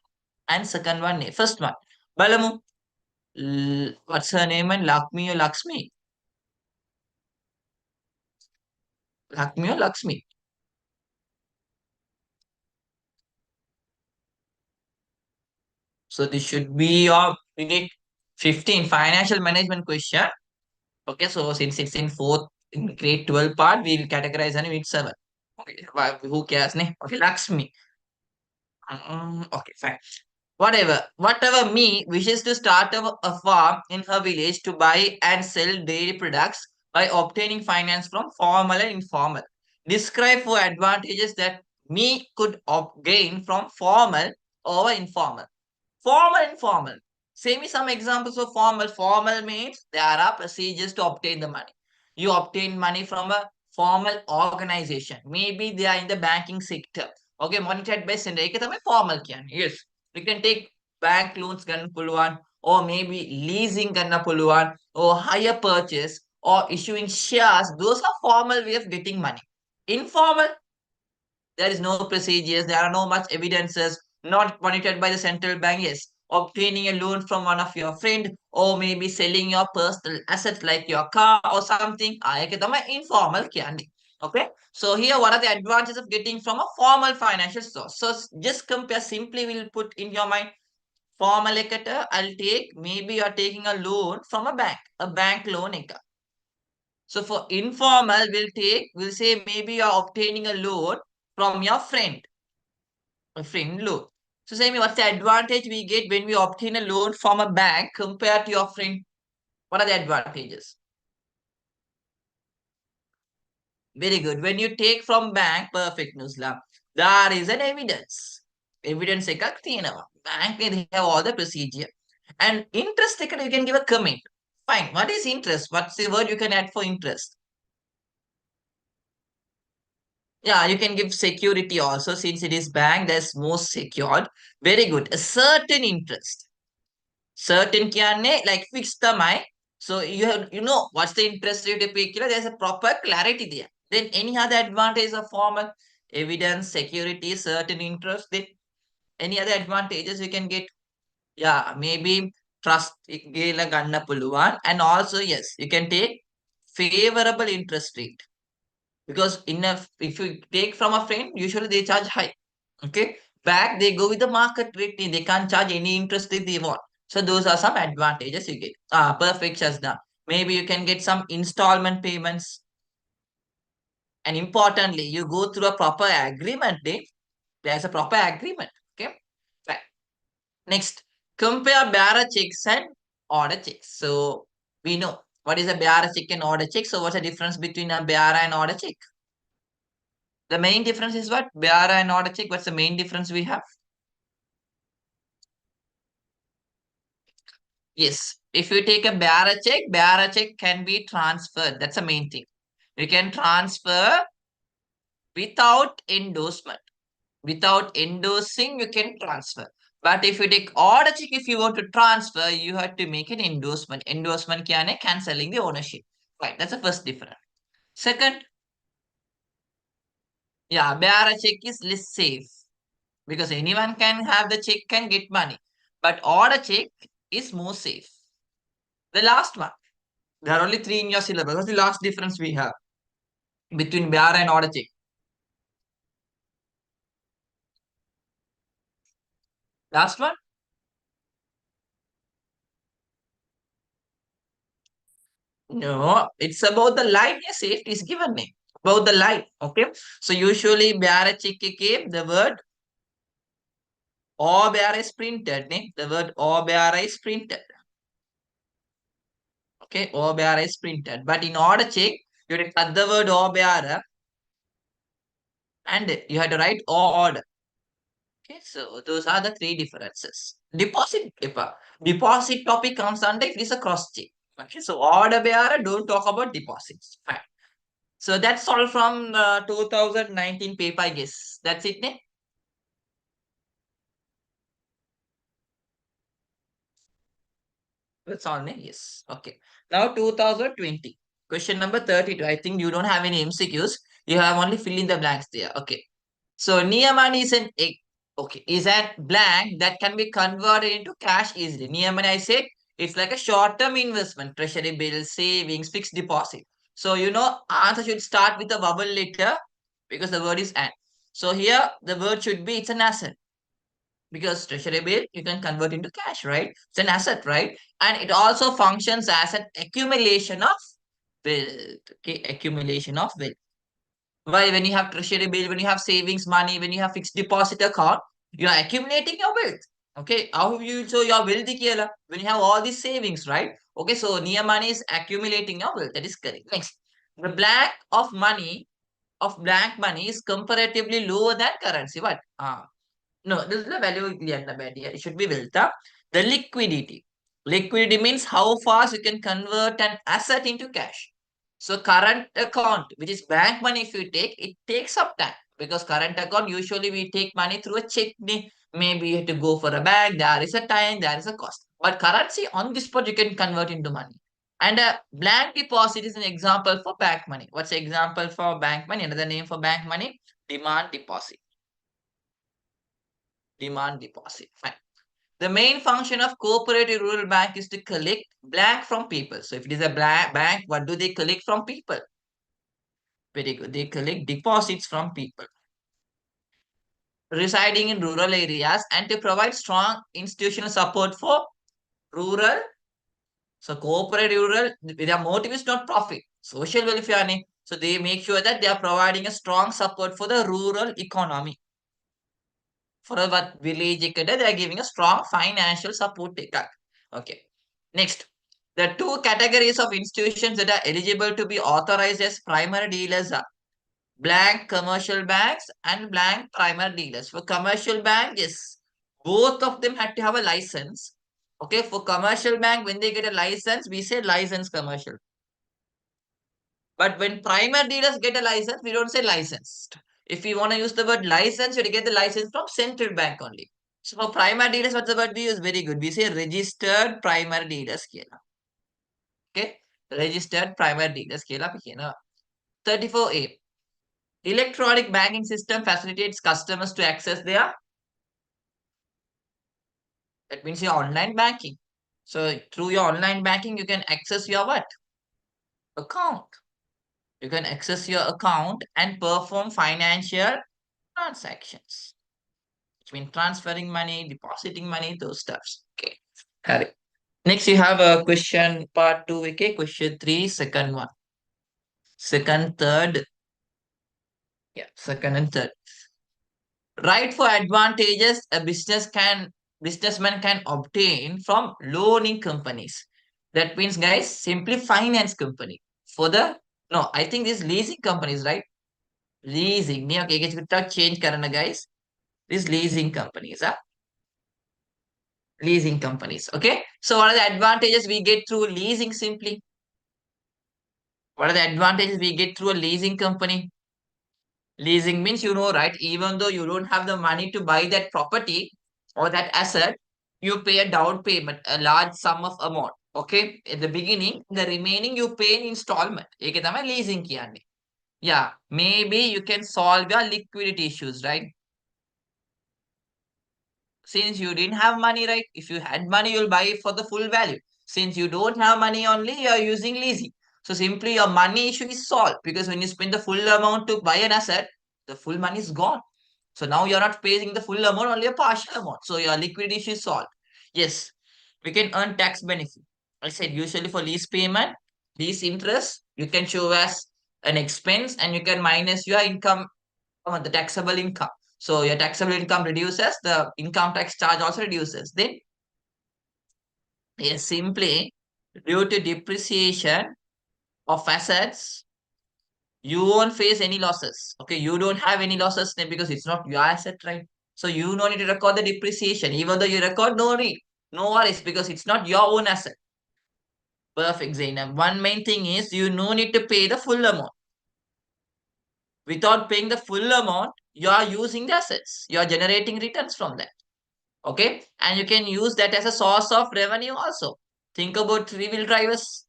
and second one. First one. Balamu. What's her name? And Lakmi or Lakshmi? Lakmi or Lakshmi? So this should be your unit 15 financial management question. Okay, so since it's in fourth in grade 12 part, we will categorize on unit 7. Okay, who cares? Ne? Okay, Lakshmi. Okay, fine. Whatever me wishes to start a farm in her village to buy and sell dairy products by obtaining finance from formal and informal. Describe four advantages that me could gain from formal over informal. Formal and formal. Say me some examples of formal. Formal means there are procedures to obtain the money. You obtain money from a formal organization. Maybe they are in the banking sector. Okay, monitored by center. एक තමයි formal කියන්නේ. Yes. You can take bank loans ගන්න පුළුවන් or maybe leasing ගන්න පුළුවන් or hire purchase or issuing shares. Those are formal way of getting money. Informal, there is no procedures, there are no much evidences, not monitored by the central bank. Yes, obtaining a loan from one of your friend or maybe selling your personal assets like your car or something. ඒක තමයි informal කියන්නේ. Okay, so here what are the advantages of getting from a formal financial source? So just compare, simply we'll put in your mind formal එකට I'll take, maybe you're taking a loan from a bank loan එක. So for informal, we'll say maybe you're obtaining a loan from your friend, a friend loan. So say me, what's the advantage we get when we obtain a loan from a bank compared to your friend? What are the advantages? Very good. When you take from bank, perfect, Nusla. There is an evidence. Evidence එකක් තියෙනවා. Bank they have all the procedure. And interest එකට you can give a comment. Fine. What is interest? What's the word you can add for interest? Yeah, you can give security also, since it is bank that's most secured. Very good. A certain interest. Certain කියන්නේ like fixed තමයි. So you know what's the interest rate you pay. There's a proper clarity there. Then any other advantage of formal evidence, security, certain interest. Then any other advantages you can get? Yeah, maybe trust gala ganna puluvan. And also, yes, you can take favorable interest rate. Because if you take from a friend, usually they charge high. Okay. Back they go with the market rate. They can't charge any interest rate they want. So those are some advantages you get. Perfect, Shazna. Maybe you can get some installment payments. And importantly, you go through a proper agreement. There's a proper agreement. Okay. Right. Next, compare bearer checks and order checks. So we know what is a bearer check and order check. So what's the difference between a bearer and order check? The main difference is what? Bearer and order check. What's the main difference we have? Yes. If you take a bearer check can be transferred. That's the main thing. You can transfer without endorsement. Without endorsing, you can transfer. But if you take order check, if you want to transfer, you have to make an endorsement. Endorsement kya hai? Cancelling the ownership. Right. That's the first difference. Second, yeah, bearer check is less safe because anyone can have the check and get money. But order check is more safe. The last one. There are only three in your syllabus. What's the last difference we have between bearer and order check? Last one? No, it's about the line. Yes, safety is given name. About the line. Okay. So usually bearer check came the word or bearer is printed. The word or bearer is printed. Okay, or bearer is printed. But in order check, you have to cut the word or bearer and you have to write or order. Okay, so those are the three differences. Deposit paper. Deposit topic comes under if it is a cross check. Okay, so order bearer, don't talk about deposits. Fine. So that's all from 2019 paper, I guess. That's it, ne? That's all, ne? Yes. Okay. Now 2020. Question number 32. I think you don't have any MCQs. You have only fill in the blanks there. Okay. So Niyaman is is a blank that can be converted into cash easily. Niyaman, I said it's like a short-term investment, treasury bills, savings, fixed deposit. So answer should start with a vowel letter because the word is an. So here the word should be it's an asset because treasury bill you can convert into cash, right? It's an asset, right? And it also functions as an accumulation of wealth. Okay, accumulation of wealth. Why? When you have treasury bill, when you have savings money, when you have fixed deposit account, you are accumulating your wealth. Okay, how you will show your wealthy kela? When you have all these savings, right? Okay, so near money is accumulating your wealth. That is correct. Next, the blank money is comparatively lower than currency. What? No, this is the value it should be wealth. The liquidity. Liquidity means how fast you can convert an asset into cash. So current account, which is bank money, if you take, it takes up time because current account usually we take money through a check. Maybe you have to go for a bank. There is a time, there is a cost. But currency on this spot you can convert into money. And a blank deposit is an example for bank money. What's the example for bank money? Another name for bank money? Demand deposit. Demand deposit. Fine. The main function of cooperative rural bank is to collect blank from people. So if it is a bank, what do they collect from people? Very good. They collect deposits from people residing in rural areas and to provide strong institutional support for rural. So cooperative rural, their motive is not profit, social welfare. So they make sure that they are providing a strong support for the rural economy. For what village, they are giving a strong financial support. Okay. Next, the two categories of institutions that are eligible to be authorized as primary dealers are blank commercial banks and blank primary dealers. For commercial bank, yes, both of them had to have a license. Okay, for commercial bank, when they get a license, we say license commercial. But when primary dealers get a license, we don't say licensed. If we want to use the word license, you have to get the license from central bank only. So for primary dealers, what's the word we use? Very good. We say registered primary dealers. Okay, registered primary dealers. 34A. Electronic banking system facilitates customers to access their, that means your online banking. So through your online banking, you can access your what? Account. You can access your account and perform financial transactions. Which means transferring money, depositing money, those stuffs. Okay. Correct. Next, you have a question part two. Okay. Question three, second one. Second, third. Yeah. Second and third. Right for advantages a businessman can obtain from loaning companies. That means, guys, simply finance company. For the no, I think this leasing companies, right? Leasing. Nee, okay, kita change karena guys. These leasing companies, leasing companies. Okay. So what are the advantages we get through leasing simply? What are the advantages we get through a leasing company? Leasing means, right? Even though you don't have the money to buy that property or that asset, you pay a down payment, a large sum of amount. Okay. In the beginning, the remaining you pay in installment. ඒක තමයි leasing කියන්නේ. Yeah. Maybe you can solve your liquidity issues, right? Since you didn't have money, right? If you had money, you'll buy it for the full value. Since you don't have money only, you're using leasing. So simply your money issue is solved because when you spend the full amount to buy an asset, the full money is gone. So now you're not paying the full amount, only a partial amount. So your liquidity issue is solved. Yes, we can earn tax benefit. I said usually for lease payment, lease interest, you can show as an expense and you can minus your income, the taxable income. So your taxable income reduces, the income tax charge also reduces. Then, yes, simply due to depreciation of assets, you won't face any losses. Okay, you don't have any losses then because it's not your asset, right? So you don't need to record the depreciation. Even though you record, no need. No worries because it's not your own asset. Perfect, Zainab. One main thing is you no need to pay the full amount. Without paying the full amount, you are using the assets. You are generating returns from that. Okay, and you can use that as a source of revenue also. Think about three-wheel drivers.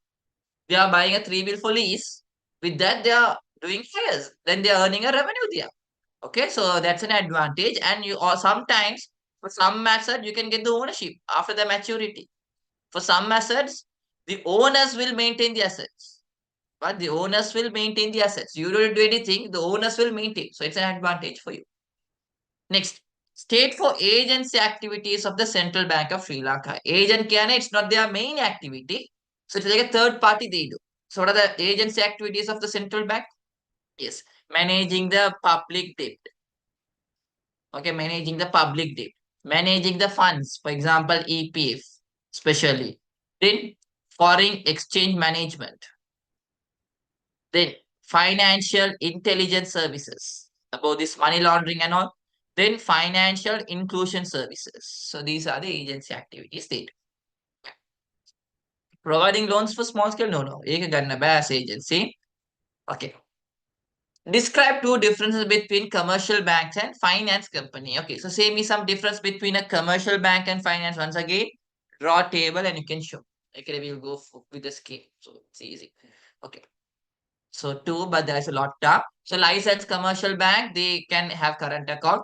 They are buying a three-wheel for lease. With that, they are doing fares. Then they are earning a revenue there. Okay, so that's an advantage. And you or sometimes for some asset you can get the ownership after the maturity. For some assets, the owners will maintain the assets. But the owners will maintain the assets. You don't do anything, the owners will maintain. So it's an advantage for you. Next, state for agency activities of the Central Bank of Sri Lanka. Agent Kiana, it's not their main activity. So it's like a third party they do. So what are the agency activities of the central bank? Yes, managing the public debt. Okay, managing the public debt. Managing the funds, for example, EPF, especially. Then foreign exchange management. Then financial intelligence services about this money laundering and all. Then financial inclusion services. So these are the agency activities they do. Providing loans for small scale, no. ඒක ගන්න බෑ as agency. Okay. Describe two differences between commercial banks and finance company. Okay, so say me some difference between a commercial bank and finance. Once again, draw a table and you can show. Okay, we'll go with the scheme. So it's easy. Okay. So two, but there's a lot tough. So licensed commercial bank, they can have current account,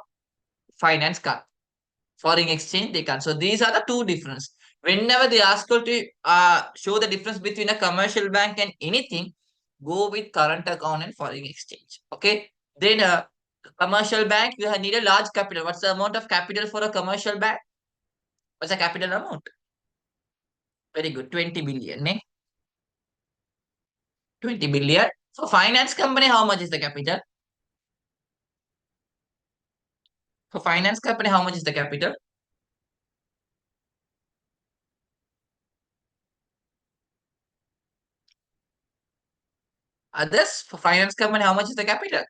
finance card, foreign exchange, they can. So these are the two difference. Whenever they ask you to show the difference between a commercial bank and anything, go with current account and foreign exchange. Okay. Then commercial bank, you need a large capital. What's the amount of capital for a commercial bank? What's the capital amount? Very good. 20 billion. 20 billion. For finance company, how much is the capital? For finance company, how much is the capital? Others, for finance company, how much is the capital?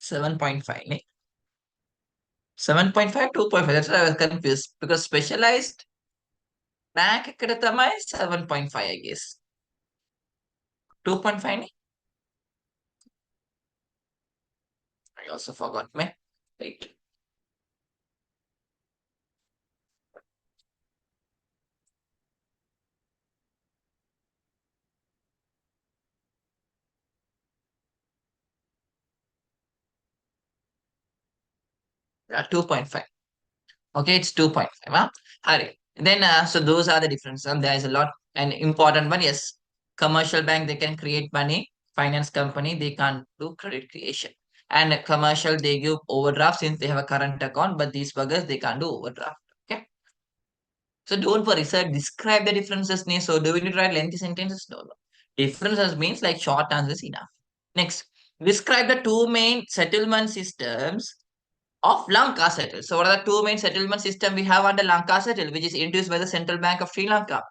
7.5. 7.5, 2.5. That's why I was confused. Because specialized bank ఎక్కడ තමයි 7.5, I guess. 2.5 I also forgot me. Right. Yeah, 2.5. Okay, it's 2.5. Huh? Hurry. Then, so those are the differences. And there is a lot. An important one, yes. Commercial bank, they can create money. Finance company, they can't do credit creation. And commercial, they give overdraft since they have a current account, but these buggers, they can't do overdraft. Okay. So don't worry, sir. Describe the differences. So do we need to write lengthy sentences? No, no. Differences means like short answers enough. Next, describe the two main settlement systems of Lanka settle. So what are the two main settlement system we have under Lanka settle, which is introduced by the Central Bank of Sri Lanka?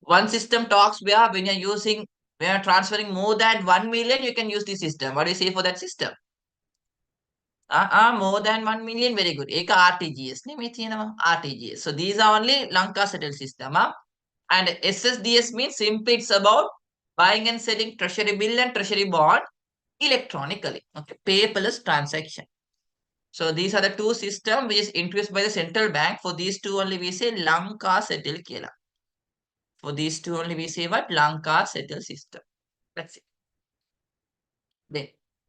One system talks where when you're transferring more than 1 million, you can use the system. What do you say for that system? More than 1 million, very good. Eka RTGS. නෙමෙයි තියෙනවා RTGS. So these are only Lanka settle system. And SSDS means simply it's about buying and selling treasury bill and treasury bond electronically. Okay, paperless transaction. So these are the two systems which is introduced by the central bank. For these two only we say Lanka settle kela. For these two only we say what? Lanka settle system. That's it. Then,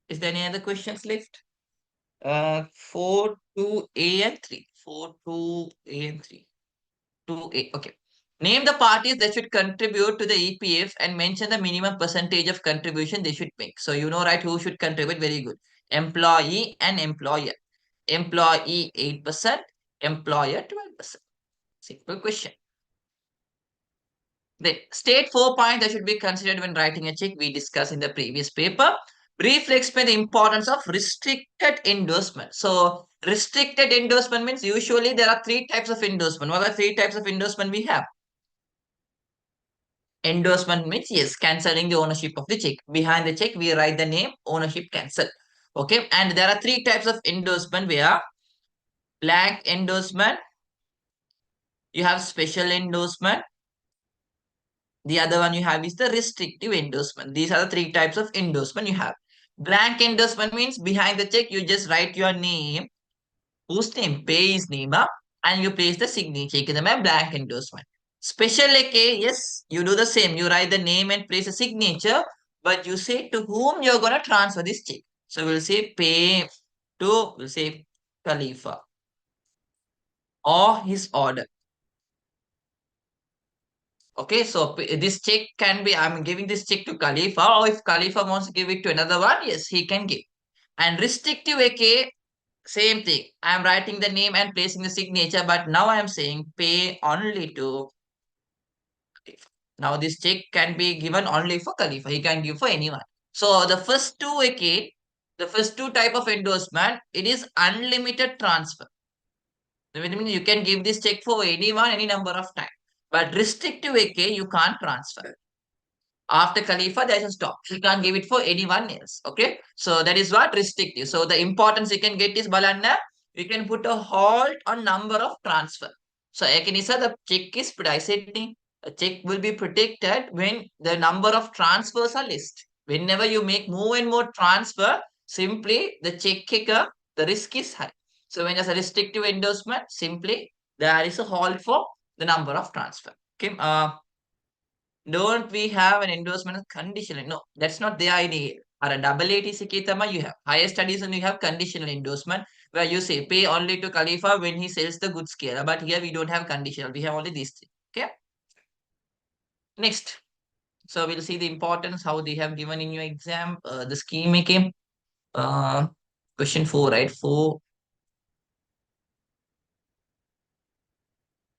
is there any other questions left? 4, 2A and 3. 4, 2A and 3. 2A. Okay. Name the parties that should contribute to the EPF and mention the minimum percentage of contribution they should make. So you know, right, who should contribute? Very good. Employee and employer. Employee 8%, employer 12%. Simple question. Then state 4 points that should be considered when writing a check we discussed in the previous paper. Briefly explain the importance of restricted endorsement. So restricted endorsement means usually there are three types of endorsement. What are three types of endorsement we have? Endorsement means yes, cancelling the ownership of the check. Behind the check, we write the name, ownership cancel. Okay, and there are three types of endorsement. We have blank endorsement, you have special endorsement. The other one you have is the restrictive endorsement. These are the three types of endorsement you have. Blank endorsement means behind the check, you just write your name, whose name, pays name up, and you place the signature. You can have blank endorsement. Special AK, yes, you do the same. You write the name and place a signature, but you say to whom you're going to transfer this check. So we'll say pay to, we'll say Khalifa or his order. Okay, so this check can be, I'm giving this check to Khalifa, or if Khalifa wants to give it to another one, yes, he can give. And restrictive AK, same thing. I'm writing the name and placing the signature, but now I'm saying pay only to Khalifa. Now this check can be given only for Khalifa. He can give for anyone. So the first two AK, the first two type of endorsement, it is unlimited transfer. That means you can give this check for anyone, any number of time. But restrictive AK, you can't transfer. After Khalifa, there's a stop. You can't give it for anyone else. Okay. So that is what restrictive. So the importance you can get is Balanna. You can put a halt on number of transfer. So Ekanisa, the check is protected. A check will be protected when the number of transfers are list. Whenever you make more and more transfer, simply the check kicker, the risk is high. So when there's a restrictive endorsement, simply there is a halt for the number of transfer. Okay. Don't we have an endorsement conditional? No, that's not the idea. Or a double ATC you have higher studies and you have conditional endorsement where you say pay only to Khalifa when he sells the goods scale. But here we don't have conditional. We have only these three. Okay. Next. So we'll see the importance how they have given in your exam. The scheme came. Question 4, right? 4.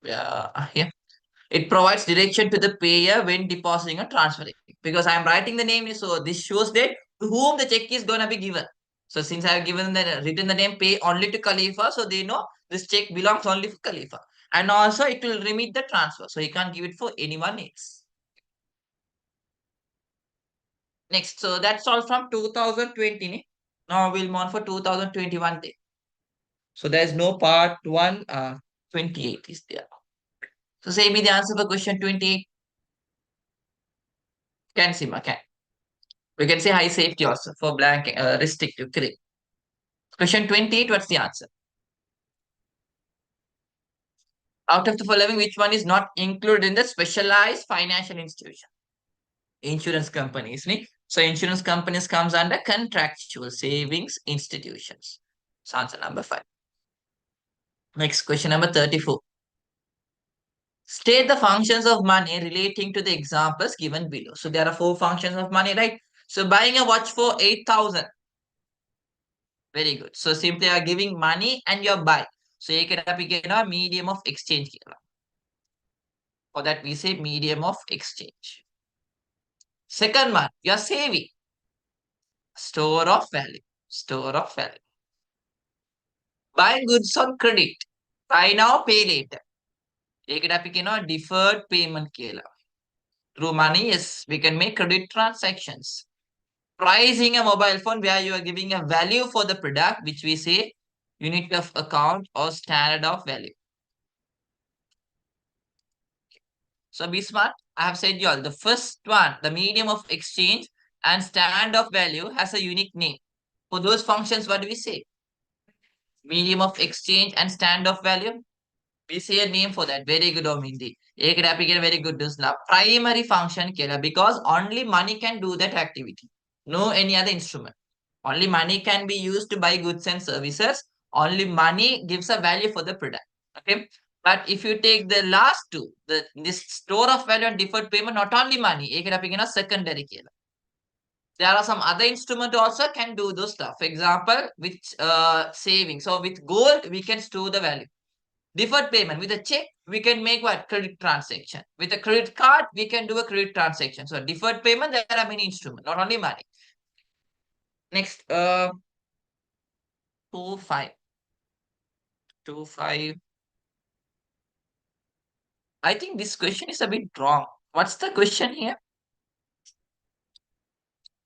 Yeah. It provides direction to the payer when depositing or transferring. Because I am writing the name, so this shows that to whom the check is going to be given. So since I have written the name pay only to Khalifa, so they know this check belongs only for Khalifa. And also it will remit the transfer. So he can't give it for anyone else. Next, so that's all from 2020. Now we'll move on for 2021 day. So there's no part 1, 28 is there. So say me the answer for question 28. Can Sima, can. We can say high safety also for blank restrictive. Correct. Question 28, what's the answer? Out of the following, which one is not included in the specialized financial institution? Insurance companies. So insurance companies comes under contractual savings institutions. So answer number 5. Next question number 34. State the functions of money relating to the examples given below. So there are four functions of money, right? So buying a watch for 8,000. Very good. So simply you are giving money and you're buying. So you can pick a medium of exchange. For that we say medium of exchange. Second one, you're saving. Store of value. Store of value. Buy goods on credit. Buy now, pay later. ඒකට අපි කියනවා deferred payment කියලා. Through money, yes, we can make credit transactions. Pricing a mobile phone where you are giving a value for the product, which we say unit of account or standard of value. So be smart. I have said you all. The first one, the medium of exchange and standard of value has a unique name. For those functions, what do we say? Medium of exchange and standard of value. We say a name for that. Very good, Omindi. ඒකට අපි කියන very good news. Primary function කියලා, because only money can do that activity. No any other instrument. Only money can be used to buy goods and services. Only money gives a value for the product. Okay. But if you take the last two, this store of value and deferred payment, not only money, ඒකට අපි කියනවා secondary කියලා. There are some other instrument also can do those stuff. For example, with saving. So with gold, we can store the value. Deferred payment, with a check, we can make what? Credit transaction. With a credit card, we can do a credit transaction. So deferred payment, there are many instruments, not only money. Next, 2, 5. 2, 5. I think this question is a bit wrong. What's the question here?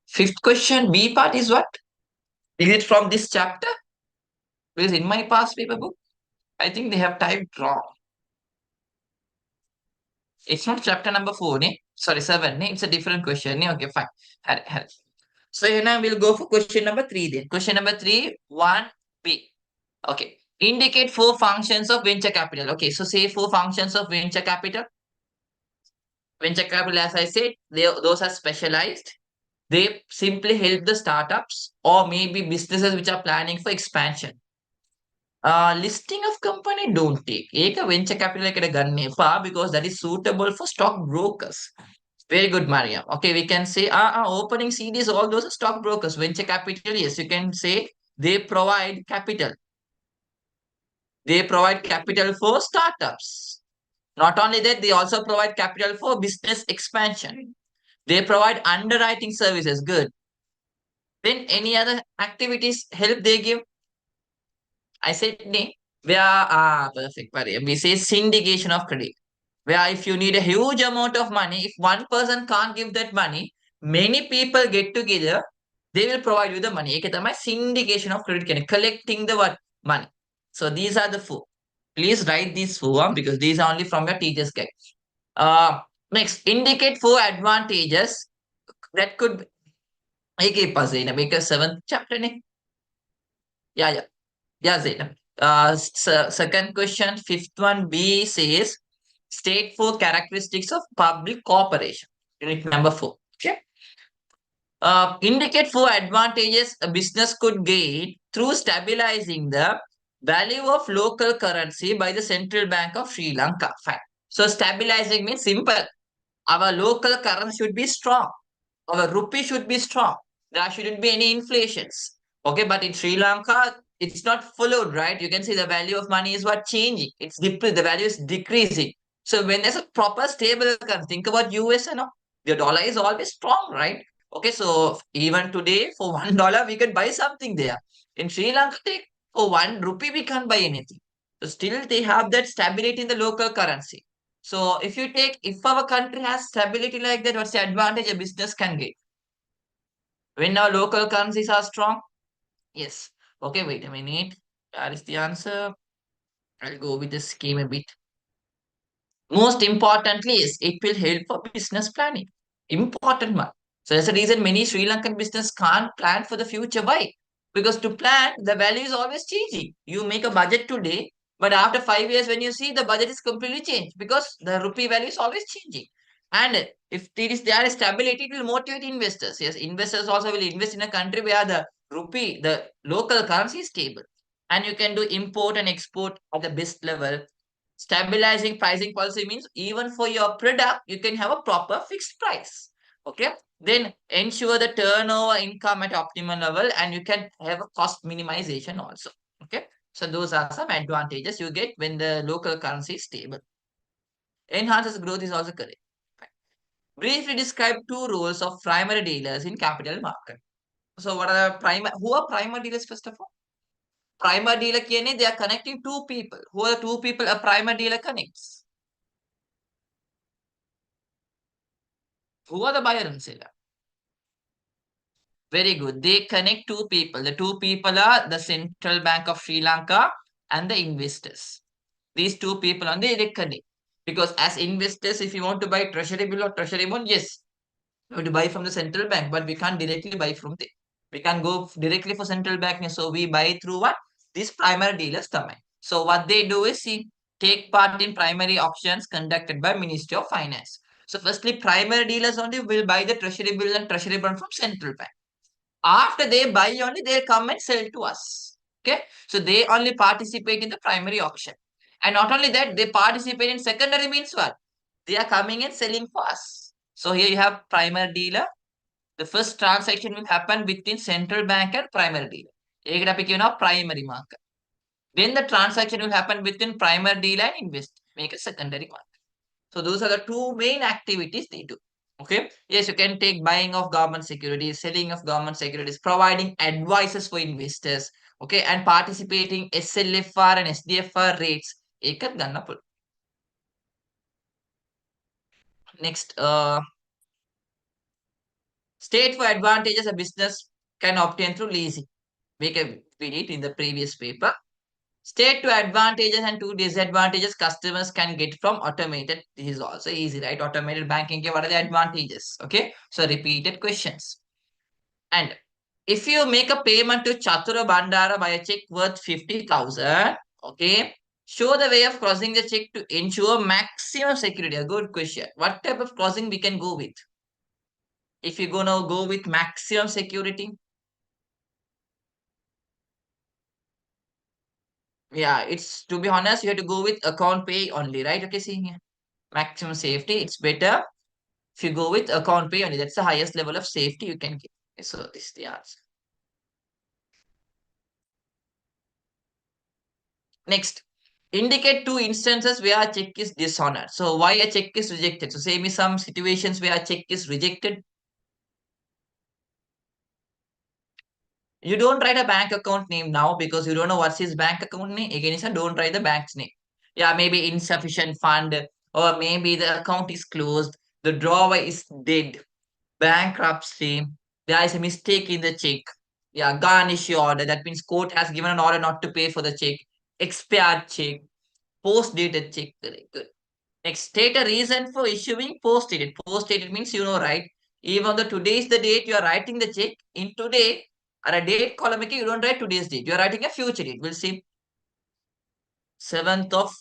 Fifth question, B part is what? Is it from this chapter? Because in my past paper book, I think they have typed wrong. It's not chapter number 4, ne? Sorry, 7, ne? It's a different question, ne? Okay, fine. So here now we'll go for question number 3 then. Question number 3, 1B. Okay. Indicate 4 functions of venture capital. Okay, so say 4 functions of venture capital. Venture capital, as I said, those are specialized. They simply help the startups or maybe businesses which are planning for expansion. Listing of company don't take. ඒක venture capital එකට ගන්න එපා because that is suitable for stock brokers. Very good, Mariam. Okay, we can say opening CDs, all those are stock brokers. Venture capital, yes, you can say they provide capital. They provide capital for startups. Not only that, they also provide capital for business expansion. They provide underwriting services. Good. Then any other activities help they give? I said name. Where perfect. We say syndication of credit. Where if you need a huge amount of money, if one person can't give that money, many people get together, they will provide you the money. ඒක තමයි syndication of credit කියන්නේ. Collecting the what? Money. So these are the 4. Please write these 4 because these are only from your teacher's guide. Next, indicate 4 advantages that could make a puzzle. Make a 7th chapter. Ne? Yeah. Yeah, Zainab. Second question, 5th one, B says, state 4 characteristics of public cooperation. Unit number 4. Okay. Indicate 4 advantages a business could gain through stabilizing the value of local currency by the Central Bank of Sri Lanka. Fine. So stabilizing means simple. Our local currency should be strong. Our rupee should be strong. There shouldn't be any inflations. Okay, but in Sri Lanka, it's not followed, right? You can see the value of money is what changing. The value is decreasing. So when there's a proper stable currency, think about US and all. The dollar is always strong, right? Okay, so even today for $1 we can buy something there. In Sri Lanka, for 1 rupee we can't buy anything. So still they have that stability in the local currency. So if our country has stability like that, what's the advantage a business can get? When our local currencies are strong? Yes. Okay, wait a minute. That is the answer. I'll go with the scheme a bit. Most importantly is it will help for business planning. Important one. So that's the reason many Sri Lankan business can't plan for the future. Why? Because to plan, the value is always changing. You make a budget today, but after 5 years, when you see the budget is completely changed because the rupee value is always changing. And if there is stability, it will motivate investors. Yes, investors also will invest in a country where the rupee, the local currency is stable. and you can do import and export at the best level. Stabilizing pricing policy means even for your product, you can have a proper fixed price. Okay. Then ensure the turnover income at optimal level, and you can have a cost minimization also. Okay. So those are some advantages you get when the local currency is stable. Enhances growth is also correct. Fine. Briefly describe two roles of primary dealers in capital market. So what are the primary? Who are primary dealers first of all? Primary dealer කියන්නේ they are connecting two people. Who are the two people a primary dealer connects? Who are the buyer and seller? Very good. They connect two people. The two people are the Central Bank of Sri Lanka and the investors. These two people only they connect. Because as investors, if you want to buy treasury bill or treasury bond, yes, you have to buy from the central bank, but we can't directly buy from there. We can go directly for central bank. So we buy through what? These primary dealers come in. So what they do is see take part in primary auctions conducted by Ministry of Finance. So firstly, primary dealers only will buy the treasury bill and treasury bond from central bank. After they buy only, they'll come and sell to us. Okay. So they only participate in the primary auction. And not only that, they participate in secondary means what? They are coming and selling for us. So here you have primary dealer. The first transaction will happen between central bank and primary dealer. ඒකට අපි කියනවා primary market. Then the transaction will happen between primary dealer and investor. Make a secondary market. So those are the two main activities they do. Okay. Yes, you can take buying of government securities, selling of government securities, providing advices for investors. Okay, and participating SLFR and SDFR rates. ඒකත් ගන්න පුළුවන්. Next, state for advantages a business can obtain through leasing. We can read it in the previous paper. State to advantages and to disadvantages customers can get from automated. This is also easy, right? Automated banking. What are the advantages? Okay. So repeated questions. And if you make a payment to Chatura Bandara by a check worth 50,000, okay, show the way of crossing the check to ensure maximum security. A good question. What type of crossing we can go with? If you're gonna go with maximum security, yeah, it's to be honest, you have to go with account pay only, right? Okay, see here. Maximum safety, it's better if you go with account pay only. That's the highest level of safety you can get. Okay, so this is the answer. Next, indicate two instances where a check is dishonored. So why a check is rejected? So say me some situations where a check is rejected. You don't write a bank account name now because you don't know what's his bank account name. Again, sir, don't write the bank's name. Yeah, maybe insufficient fund, or maybe the account is closed, the drawer is dead, bankruptcy, there is a mistake in the check. Yeah, garnish your order. That means court has given an order not to pay for the check. Expired check, post-dated check. Very good. Next, state a reason for issuing post-dated. Post-dated means you know, right? Even though today is the date you are writing the check, in today, or a date column, you don't write today's date. You are writing a future date. We'll see 7th of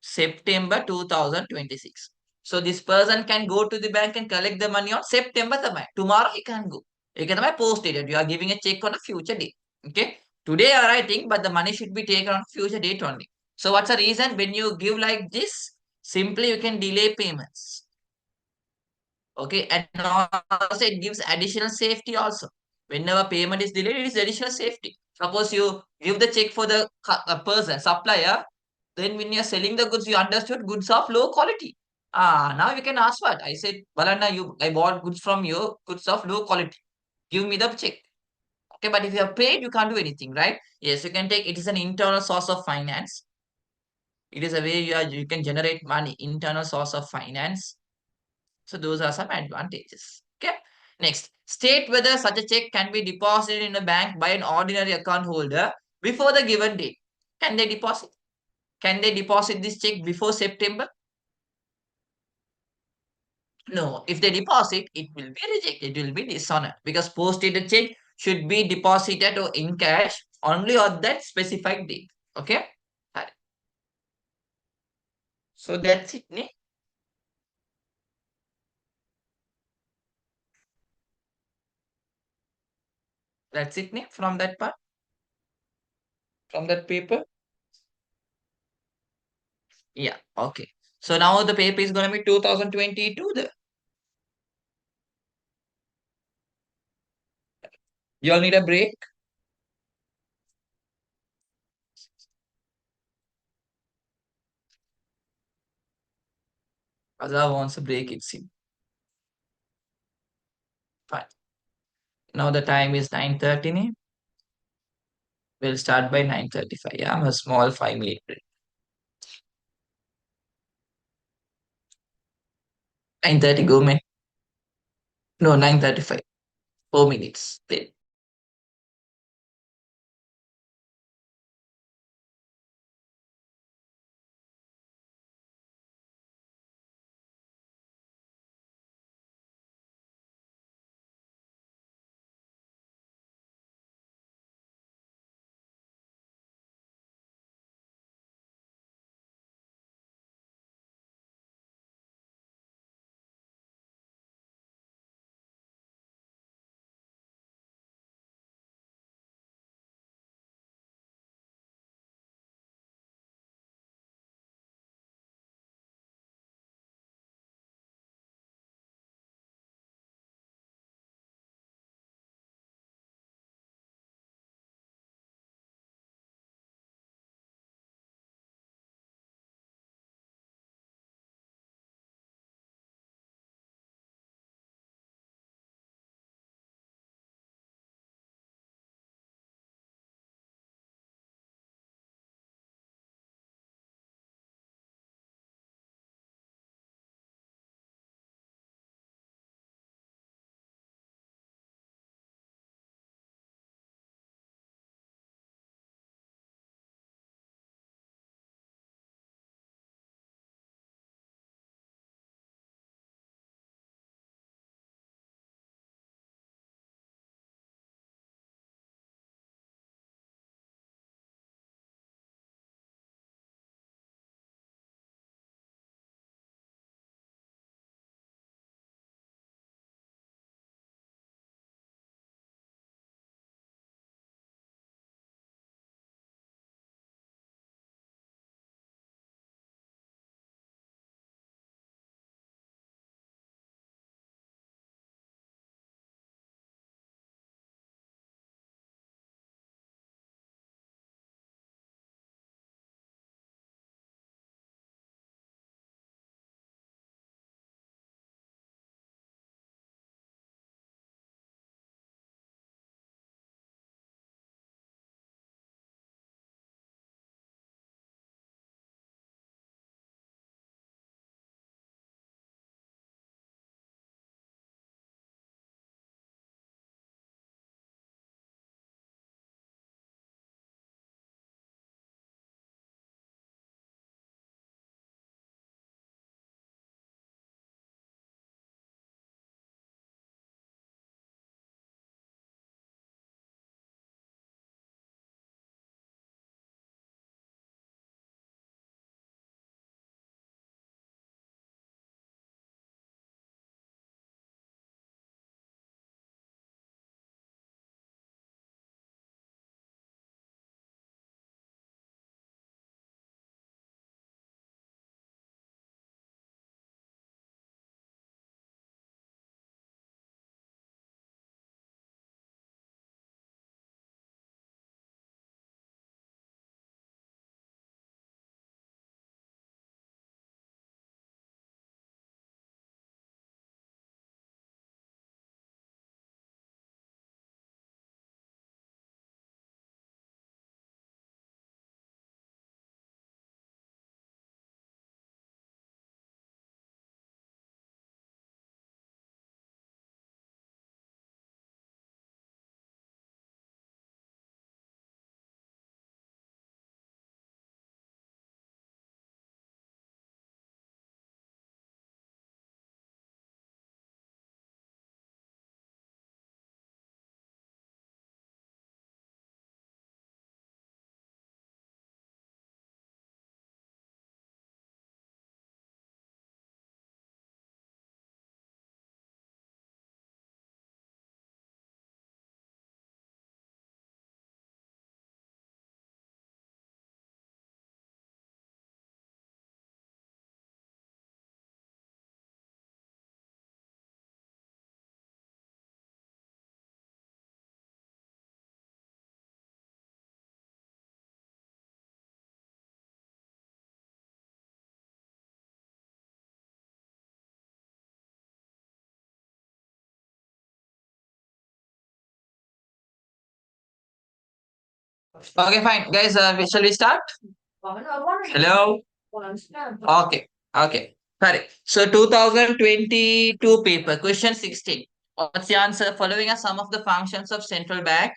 September 2026. So this person can go to the bank and collect the money on September. Tomorrow he can go. You can post dated. You are giving a check on a future date. Okay. Today you are writing, but the money should be taken on future date only. So what's the reason? When you give like this, simply you can delay payments. Okay. And also it gives additional safety also. Whenever payment is delayed, it is additional safety. Suppose you give the check for the person, supplier, then when you're selling the goods, you understood goods of low quality. Now you can ask what? I said, Balana, I bought goods from you, goods of low quality. Give me the check. Okay, but if you have paid, you can't do anything, right? Yes, you can take it is an internal source of finance. It is a way you can generate money, internal source of finance. So those are some advantages. Okay. Next, state whether such a check can be deposited in a bank by an ordinary account holder before the given date. Can they deposit? Can they deposit this check before September? No. If they deposit, it will be rejected. It will be dishonored because post-dated check should be deposited or in cash only on that specified date. Okay. Right. So that's it. Ne? That's it ne? From that part. from that paper? Yeah, okay. So now the paper is gonna be 2022. You all need a break? Azar wants a break, it seems. Fine. Now the time is 9:30. We'll start by 9:35. Yeah, I'm a small 5 minute break. 9:30, go man. No, 9:35. 4 minutes. Wait. Okay, fine. Guys, shall we start? Hello? Okay, okay. Correct. So 2022 paper, question 16. What's the answer? Following are some of the functions of central bank.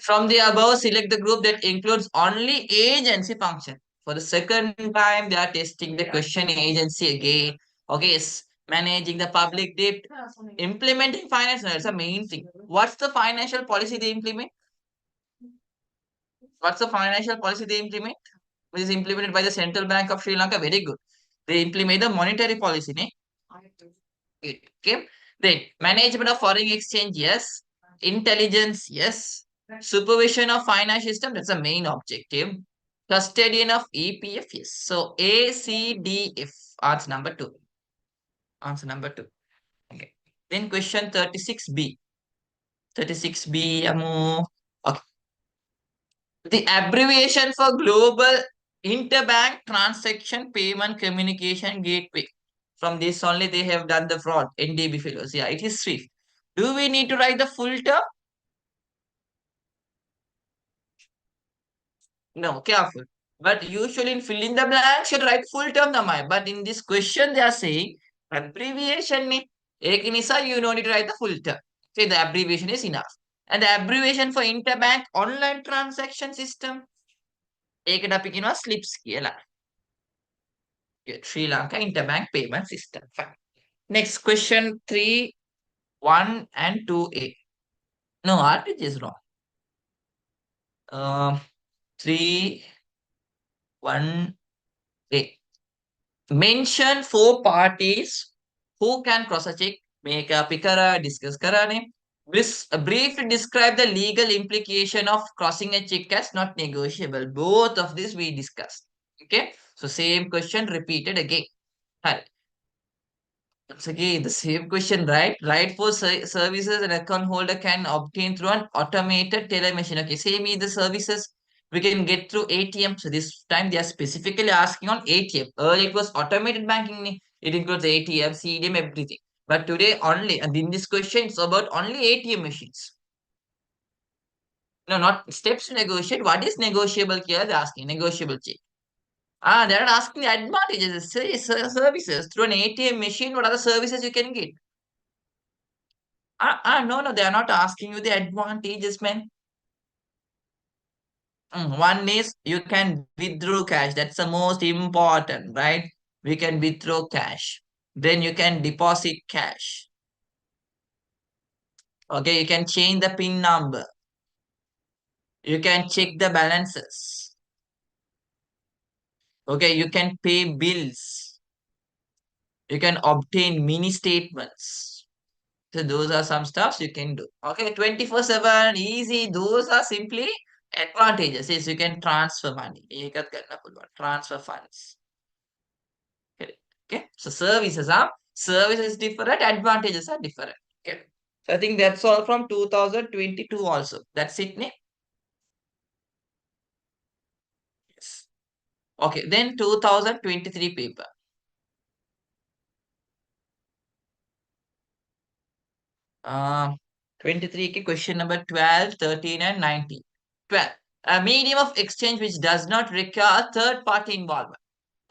From the above, select the group that includes only agency function. For the second time, they are testing the question agency again. Okay, yes. Managing the public debt, implementing finance. That's the main thing. What's the financial policy they implement? What's the financial policy they implement? Which is implemented by the Central Bank of Sri Lanka. Very good. They implement the monetary policy. Ne? Okay. Then management of foreign exchange, yes. Intelligence, yes. Supervision of finance system, that's the main objective. Custodian of EPF, yes. So A, C, D, F. Answer number two. Answer number two. Okay. Then question 36B. 36B, okay. The abbreviation for global interbank transaction payment communication gateway. From this only they have done the fraud. NDB fellows. Yeah, it is SWIFT. Do we need to write the full term? No, careful. But usually in fill in the blanks, you write full term namai. But in this question, they are saying abbreviation me. Ek nisa, you don't need to write the full term. Okay, the abbreviation is enough. And the abbreviation for interbank online transaction system. ඒකට අපි කියනවා SLIPS කියලා. Sri Lanka interbank payment system. Fine. Next question 3, 1 and 2A. No, RTG is wrong. 3, 1A. Mention 4 parties who can cross a check, make a pickara, discuss karane. Briefly describe the legal implication of crossing a check as not negotiable. Both of this we discussed. Okay. So same question repeated again. Hi. It's again the same question, right? Right for services an account holder can obtain through an automated teller machine. Okay, same is the services we can get through ATM. So this time they are specifically asking on ATM. Earlier it was automated banking. It includes ATM, CDM, everything. But today only, and in this question, it's about only ATM machines. No, not steps to negotiate. What is negotiable here? They're asking negotiable check. They're not asking the advantages, services through an ATM machine. What are the services you can get? No, they are not asking you the advantages, man. One is you can withdraw cash. That's the most important, right? We can withdraw cash. Then you can deposit cash. Okay, you can change the PIN number. You can check the balances. Okay, you can pay bills. You can obtain mini statements. So those are some stuffs you can do. Okay, 24/7, easy. Those are simply advantages. Yes, you can transfer money. ඒකත් කරන්න පුළුවන්. Transfer funds. Okay. Okay. So services different, advantages are different. Okay. So I think that's all from 2022 also. That's it, ne? Yes. Okay, then 2023 paper. 23 ki question number 12, 13 and 19. 12. A medium of exchange which does not require third party involvement.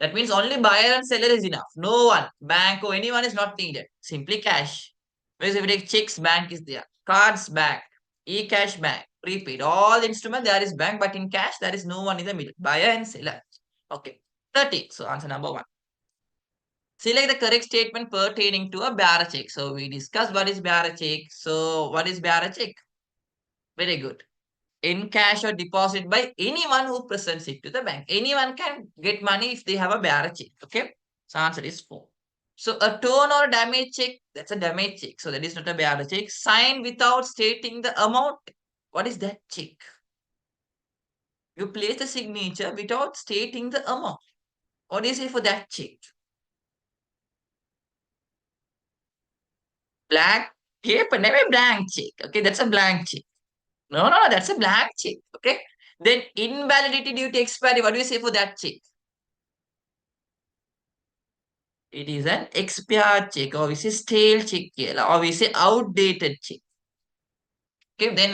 That means only buyer and seller is enough. No one, bank or anyone is not needed. Simply cash. Whereas if you take checks, bank is there. Cards, bank. E-cash, bank. Prepaid. All instrument there is bank, but in cash there is no one in the middle. Buyer and seller. Okay. 30. So answer number 1. Select the correct statement pertaining to a bearer check. So we discussed what is bearer check. So what is bearer check? Very good. In cash or deposit by anyone who presents it to the bank. Anyone can get money if they have a bearer check. Okay. So answer is 4. So a torn or damage check, that's a damage check. So that is not a bearer check. Signed without stating the amount. What is that check? You place the signature without stating the amount. What do you say for that check? Blank paper, never blank check. Okay, that's a blank check. No, that's a blank check. Okay. Then invalidity due to expiry. What do you say for that check? It is an expired check, or we say stale check, or we say outdated check. Okay, then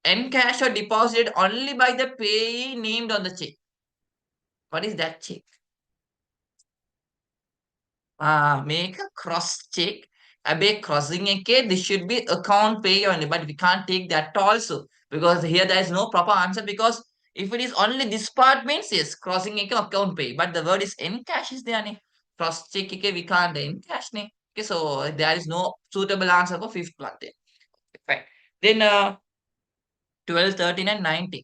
encash or deposited only by the payee named on the check. What is that check? Make a cross check. Abe crossing a K, this should be account pay only, but we can't take that also because here there is no proper answer because if it is only this part means yes, crossing a K account pay, but the word is encash is there. Ne? Cross check ke we can't encash. Ne? Okay, so there is no suitable answer for fifth one. Then. Fine. Then 12, 13 and 19.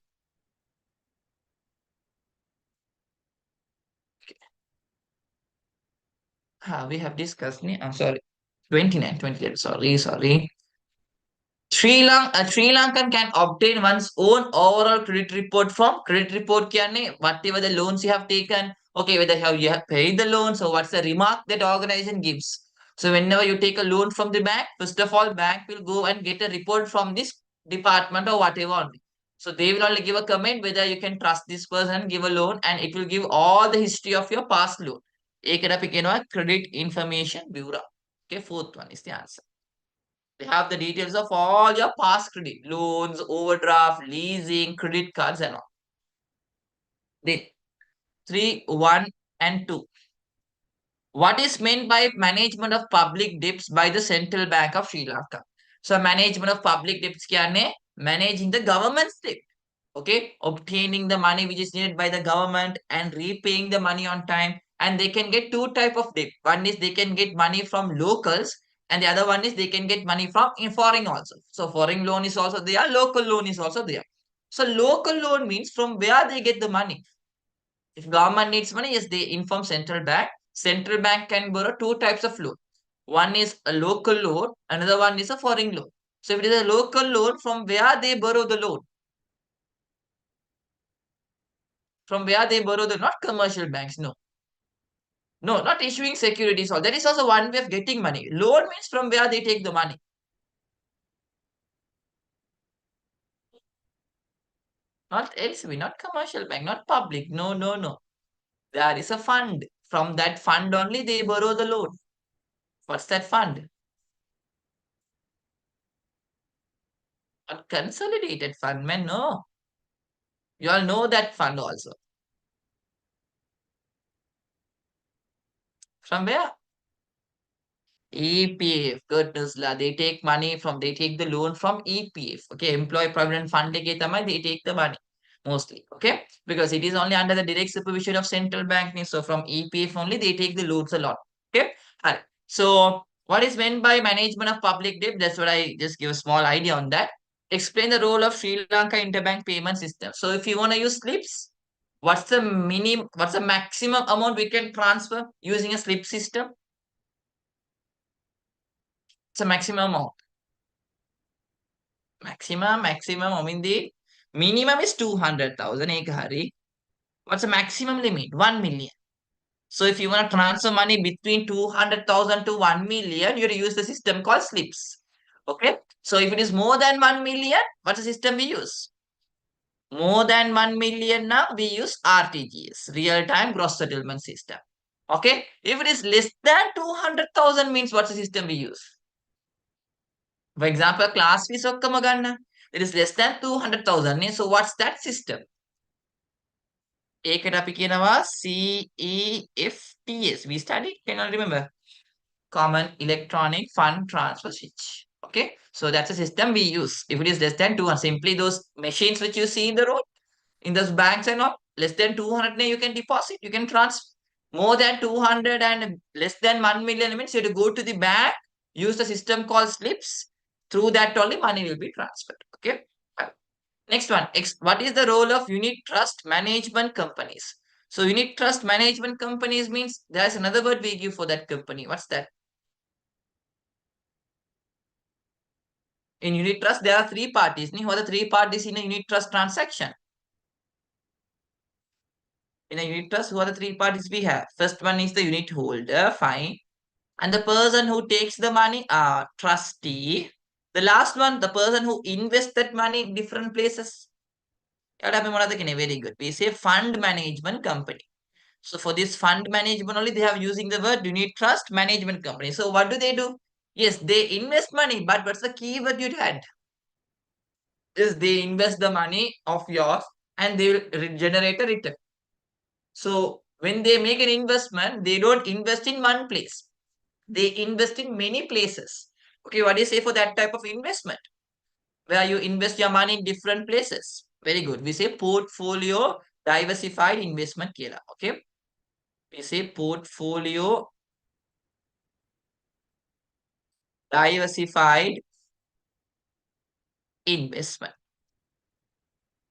We have discussed. Ne? I'm sorry. 29, 28. Sorry. Sri Lankan can obtain one's own overall credit report from credit report kya whatever the loans you have taken, okay, whether you have paid the loan, so what's the remark that organization gives. So whenever you take a loan from the bank, first of all, bank will go and get a report from this department or whatever only. So they will only give a comment whether you can trust this person, give a loan, and it will give all the history of your past loan. Ekada pikenwa credit information bureau. Okay, fourth one is the answer. They have the details of all your past credit, loans, overdraft, leasing, credit cards, and all. They 3, 1, and 2. What is meant by management of public debts by the Central Bank of Sri Lanka? So, management of public debts kya hai? Managing the government's debt. Okay, obtaining the money which is needed by the government and repaying the money on time. And they can get two type of debt. One is they can get money from locals, and the other one is they can get money from in foreign also. So foreign loan is also there, local loan is also there. So local loan means from where they get the money. If government needs money, yes, they inform central bank. Central bank can borrow two types of loan. One is a local loan, another one is a foreign loan. So if it is a local loan, from where they borrow the loan? From where they borrow the not commercial banks, no. No, not issuing securities. All that is also one way of getting money. Loan means from where they take the money. Not LCB, not commercial bank, not public. No, no, no. There is a fund. From that fund only they borrow the loan. What's that fund? A consolidated fund, man. No. You all know that fund also. From where? EPF, goodness la. They take the loan from EPF. Okay, Employee Provident Fund they take the money mostly. Okay, because it is only under the direct supervision of central bank. So from EPF only they take the loans a lot. Okay, alright. So what is meant by management of public debt? That's what I just give a small idea on that. Explain the role of Sri Lanka interbank payment system. So if you want to use slips, what's the maximum amount we can transfer using a slip system? It's a maximum amount. Maximum. I mean, the minimum is 200,000. What's the maximum limit? 1 million. So if you want to transfer money between 200,000 to 1 million, you use the system called slips. Okay. So if it is more than 1 million, what's the system we use? More than 1 million now, we use RTGS, real-time gross settlement system. Okay. If it is less than 200,000 means what's the system we use? For example, class fees of Kamagana. It is less than 200,000. So what's that system? ඒකට අපි කියනවා CEFTS. We studied, cannot remember. Common Electronic Fund Transfer Switch. Okay, so that's a system we use. If it is less than 200, simply those machines which you see in the road, in those banks and all, less than 200, you can deposit, you can transfer. More than 200 and less than 1 million means you have to go to the bank, use the system called slips. Through that only money will be transferred. Okay. Next one, what is the role of unit trust management companies? So unit trust management companies means there's another word we give for that company. What's that? In unit trust, there are three parties. Who are the three parties in a unit trust transaction? In a unit trust, who are the three parties we have? First one is the unit holder, fine. And the person who takes the money, trustee. The last one, the person who invests that money in different places. Very good. We say fund management company. So for this fund management only, they have using the word unit trust management company. So what do? Yes, they invest money, but what's the keyword you had? is they invest the money of yours and they will generate a return. So when they make an investment, they don't invest in one place. They invest in many places. Okay, what do you say for that type of investment? Where you invest your money in different places. Very good. We say portfolio diversified investment kila. Okay. We say portfolio diversified investment.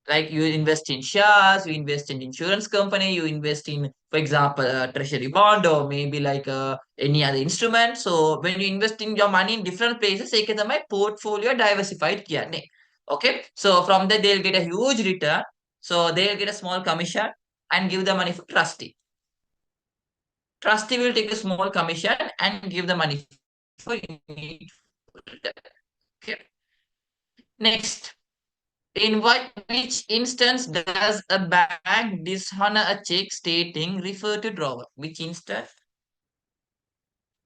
Like you invest in shares, you invest in insurance company, you invest in, for example, a treasury bond or maybe like any other instrument. So when you invest in your money in different places, ඒක තමයි portfolio diversified කියන්නේ. Okay, so from there they'll get a huge return. So they'll get a small commission and give the money for trustee. Trustee will take a small commission and give the money for unit holder. Okay. Next. In which instance does a bank dishonor a check stating refer to drawer? Which instance?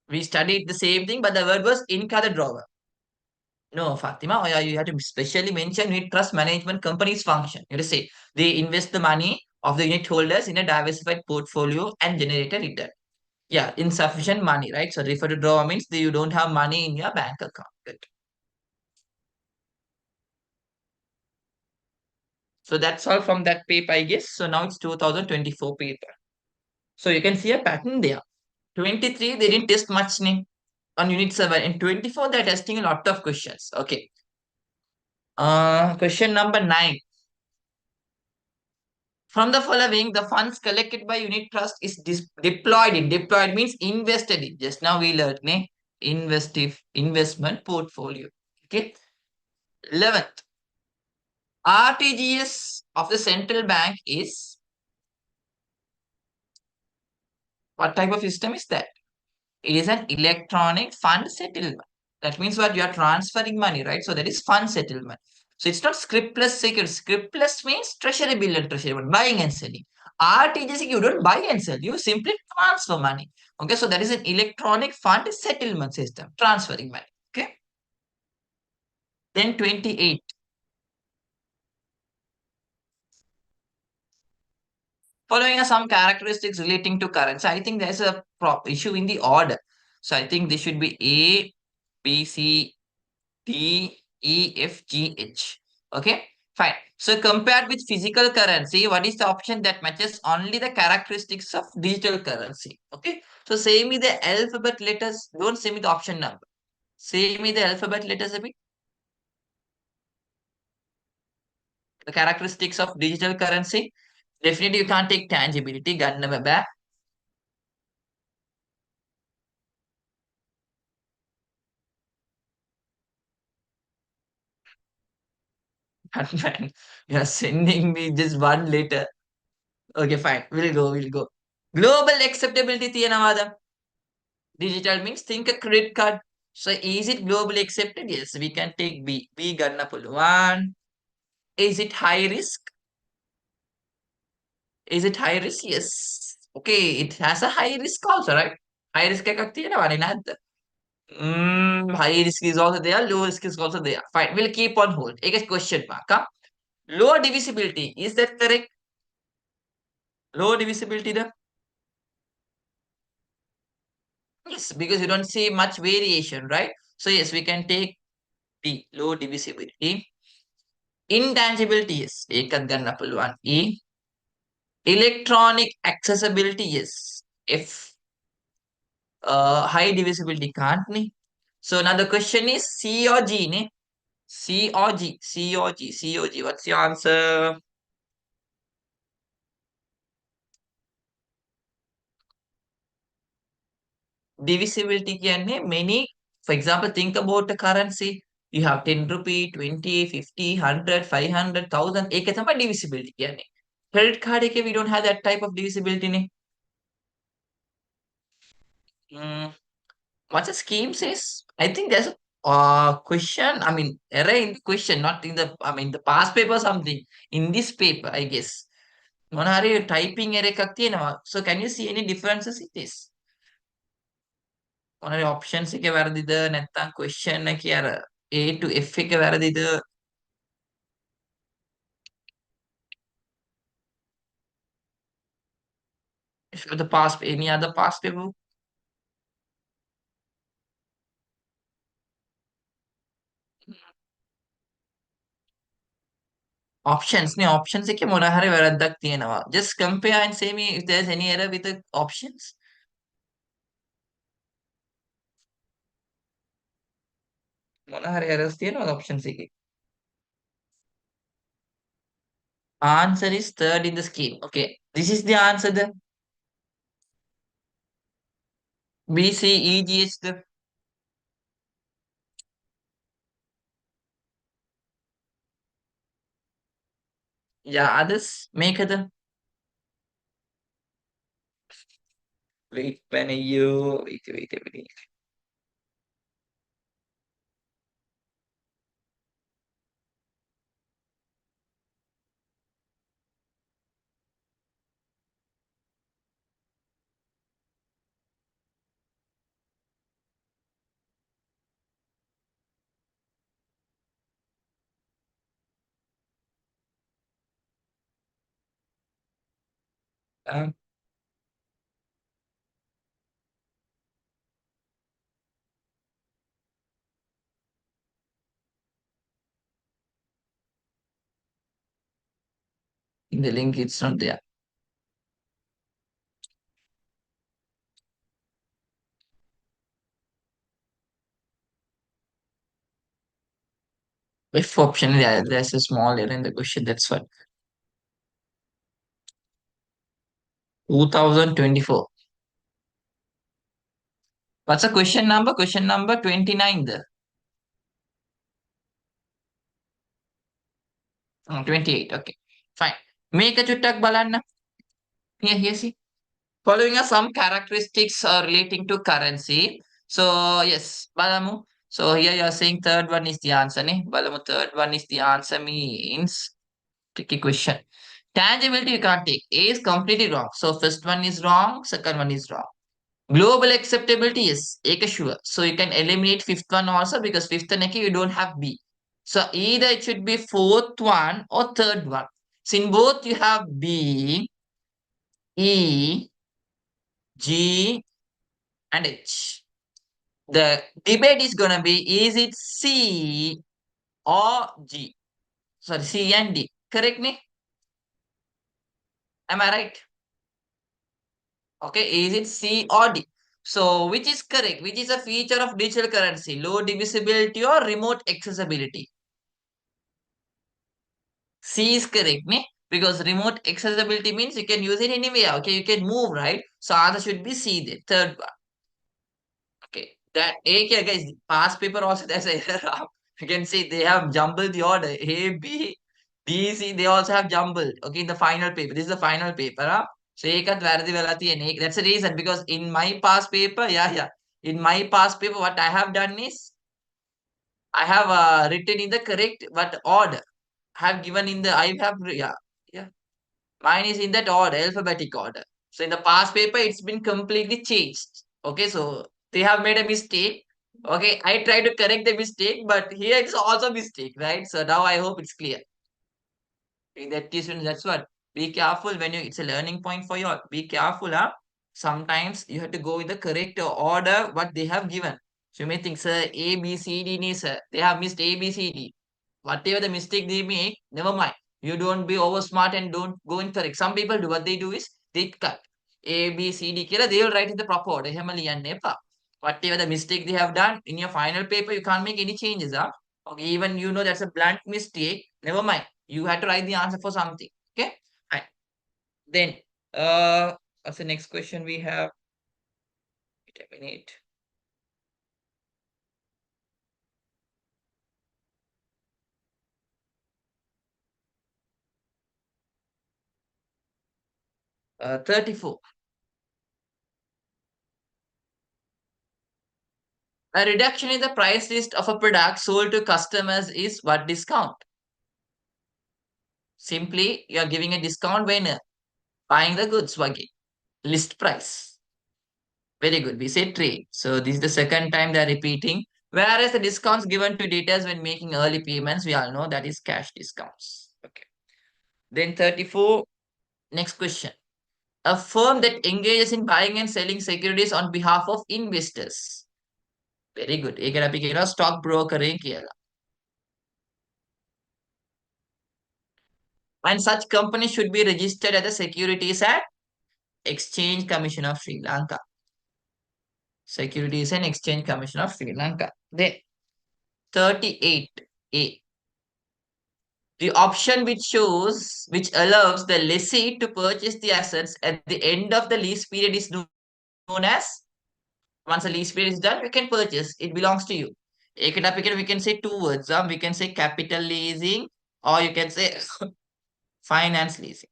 We studied the same thing, but the word was in the drawer. No, Fatima, you have to specially mention unit trust management company's function. You have to say they invest the money of the unit holders in a diversified portfolio and generate a return. Yeah, insufficient money, right? So refer to drawer means that you don't have money in your bank account. Good. So that's all from that paper, I guess. So now it's 2024 paper. So you can see a pattern there. 23, they didn't test much on unit 7. In 24, they're testing a lot of questions. Okay. Question number 9. From the following, the funds collected by unit trust is deployed in. Deployed means invested in. Just now we learned, investment portfolio. Okay. 11th, RTGS of the central bank is, what type of system is that? It is an electronic fund settlement. That means what? You are transferring money, right? So that is fund settlement. So it's not scriptless security. Scriptless means treasury bill and treasury bond, buying and selling. RTGS, you don't buy and sell. You simply transfer money. Okay, so that is an electronic fund settlement system, transferring money. Okay. Then 28. Following are some characteristics relating to currency. I think there's a issue in the order. So I think this should be A, B, C, D, E, F, G, H. Okay, fine. So compared with physical currency, what is the option that matches only the characteristics of digital currency? Okay, so say me the alphabet letters. Don't say me the option number. Say me the alphabet letters a bit. The characteristics of digital currency. Definitely you can't take tangibility. ගන්නම බෑ. Man, you're sending me just one letter. Okay, fine. We'll go. Global acceptability තියෙනවාද? Digital means think a credit card. So is it globally accepted? Yes, we can take B. B ගන්න පුළුවන්. Is it high risk? Is it high risk? Yes. Okay, it has a high risk also, right? High risk එකක් තියෙනවනේ නැද්ද? High risk is also there, low risk is also there. Fine, we'll keep on hold. ඒක question mark. Huh? Low divisibility, is that correct? Low divisibility the? Yes, because you don't see much variation, right? So yes, we can take B, low divisibility. Intangibility, yes. ඒකත් ගන්න පුළුවන්. E. Electronic accessibility, yes. F. High divisibility can't ne? So now the question is C or G ne? C or G? C or G? C or G? What's your answer? Divisibility කියන්නේ many. For example, think about the currency. You have 10 rupee, 20, 50, 100, 500, 1000. ඒක තමයි divisibility කියන්නේ. Credit card එකේ we don't have that type of divisibility ne? Mm, what the scheme says? I think there's a question. I mean, error in the question, not in the. I mean, the past paper or something. In this paper, I guess. මොන හරි typing error එකක් තියෙනවා. So can you see any differences in this? මොන හරි options එක වැරදිද නැත්නම් question එකේ අර A to F එක වැරදිද? For the past, any other past paper? Options නේ options එකේ මොන හරි වැරද්දක් තියෙනවා. Just compare and say me if there's any error with the options. මොන හරි errors තියෙනවද options එකේ? Answer is third in the scheme. Okay. This is the answer then. B, C, E, G, H. The yeah, others make the wait when you wait. Um, in the link it's not there. If option, yeah, there's a small error in the question. That's what. 2024. What's the question number? Question number 29. 28. Okay. Fine. Make a චුට්ටක් බලන්න. Here, see. Following are some characteristics relating to currency. So yes, Balamu. So here you are saying third one is the answer. Ne? Balamu, third one is the answer means tricky question. Tangibility you can't take. A is completely wrong. So first one is wrong, second one is wrong. Global acceptability is A sure. So you can eliminate fifth one also because fifth one you don't have B. So either it should be fourth one or third one. So in both you have B, E, G, and H. The debate is gonna be is it C or G? Sorry, C and D. Correct me? Am I right? Okay, is it C or D? So which is correct? Which is a feature of digital currency? Low divisibility or remote accessibility? C is correct, me? Because remote accessibility means you can use it anywhere. Okay, you can move, right? So answer should be C then. Third one. Okay. That A here, guys, past paper also there's a error. You can see they have jumbled the order. A, B, D, C, they also have jumbled. Okay, in the final paper. This is the final paper. Huh? So ඒකත් වැරදි වෙලා තියෙන. That's the reason because in my past paper, yeah. In my past paper, what I have done is I have written in the correct but order. I have given in the yeah. Mine is in that order, alphabetic order. So in the past paper, it's been completely changed. Okay, so they have made a mistake. Okay, I try to correct the mistake, but here it's also mistake, right? So now I hope it's clear. In that case, that's what. Be careful when you. It's a learning point for you all. Be careful, huh? Sometimes you have to go in the correct order what they have given. So you may think, sir, A, B, C, D, sir. They have missed A, B, C, D. Whatever the mistake they make, never mind. You don't be over smart and don't go in correct. Some people do what they do is they cut A, B, C, D. They will write in the proper order. And Nepa. Whatever the mistake they have done in your final paper, you can't make any changes. Huh? Okay, even you know that's a blunt mistake. Never mind. You had to write the answer for something. Okay. Right. Then what's the next question we have? Wait a minute. 34. A reduction in the price list of a product sold to customers is what discount? Simply, you are giving a discount when buying the goods again. List price. Very good. We say trade. So this is the second time they are repeating. Whereas the discounts given to debtors when making early payments, we all know that is cash discounts. Okay. Then 34. Next question. A firm that engages in buying and selling securities on behalf of investors. Very good. ඒකට අපි කියනවා stock brokering කියලා. And such company should be registered at the Securities and Exchange Commission of Sri Lanka. Securities and Exchange Commission of Sri Lanka. Then 38A. The option which allows the lessee to purchase the assets at the end of the lease period is known as, once the lease period is done, you can purchase. It belongs to you. We can say two words. We can say capital leasing, or you can say finance leasing.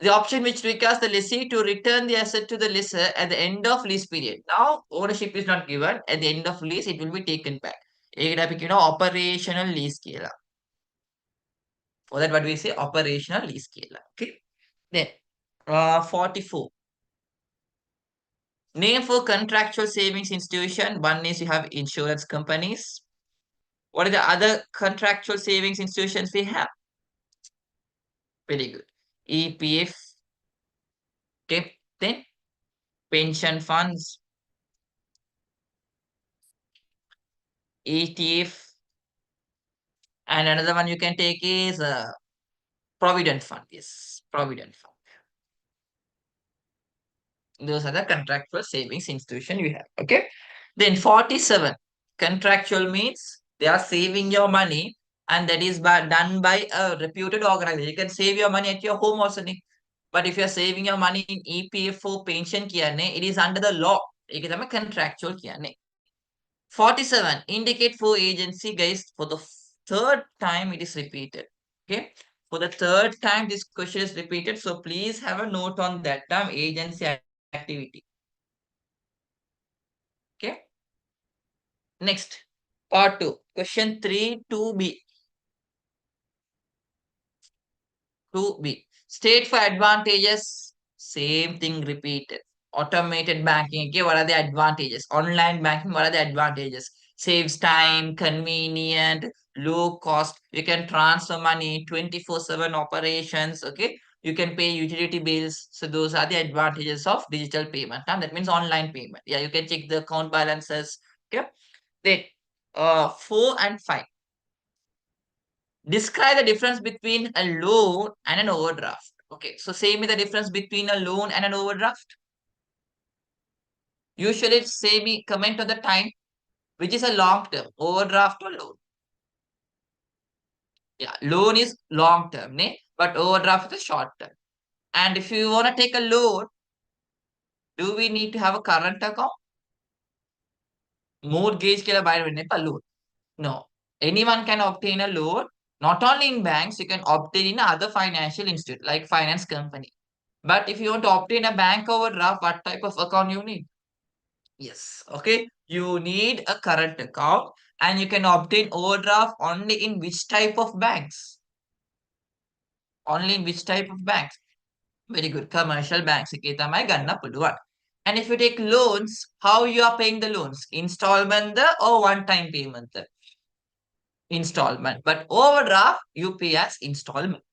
The option which requires the lessee to return the asset to the lessor at the end of lease period. Now, ownership is not given. At the end of lease, it will be taken back. Operational lease කියලා. For that, what we say? Operational lease කියලා. Okay. Then, 44. Name for contractual savings institution. One is you have insurance companies. What are the other contractual savings institutions we have? Very good. EPF. Okay. Then, pension funds. ETF. And another one you can take is Provident Fund. Yes, Provident Fund. Those are the contractual savings institution you have. Okay. Then 47. Contractual means they are saving your money, and that is done by a reputed organization. You can save your money at your home also. But if you are saving your money in EPFO pension it is under the law. ඒක තමයි contractual කියන්නේ. 47. Indicate for agency, guys. For the third time it is repeated. Okay. For the third time this question is repeated. So please have a note on that term, agency activity. Okay. Next. Part 2. Question 3 2B. 2B. State for advantages. Same thing repeated. Automated banking. Okay. What are the advantages? Online banking. What are the advantages? Saves time, convenient, low cost. You can transfer money, 24/7 operations. Okay. You can pay utility bills. So those are the advantages of digital payment. And that means online payment. Yeah, you can check the account balances. Okay. Then 4 and 5. Describe the difference between a loan and an overdraft. Okay, so say me the difference between a loan and an overdraft. Usually say me comment on the time, which is a long term, overdraft or loan. Yeah, loan is long term, but overdraft is short term. And if you want to take a loan, do we need to have a current account? Mortgage කියලා බය වෙන්න එපා loan. No. Anyone can obtain a loan. Not only in banks, you can obtain in other financial institute like finance company. But if you want to obtain a bank overdraft, what type of account you need? Yes, okay. You need a current account, and you can obtain overdraft only in which type of banks? Only in which type of banks? Very good. Commercial banks. එකේ තමයි ගන්න පුළුවන්. And if you take loans, how you are paying the loans? Installment or one-time payment? Installment. But overdraft, you pay as installment.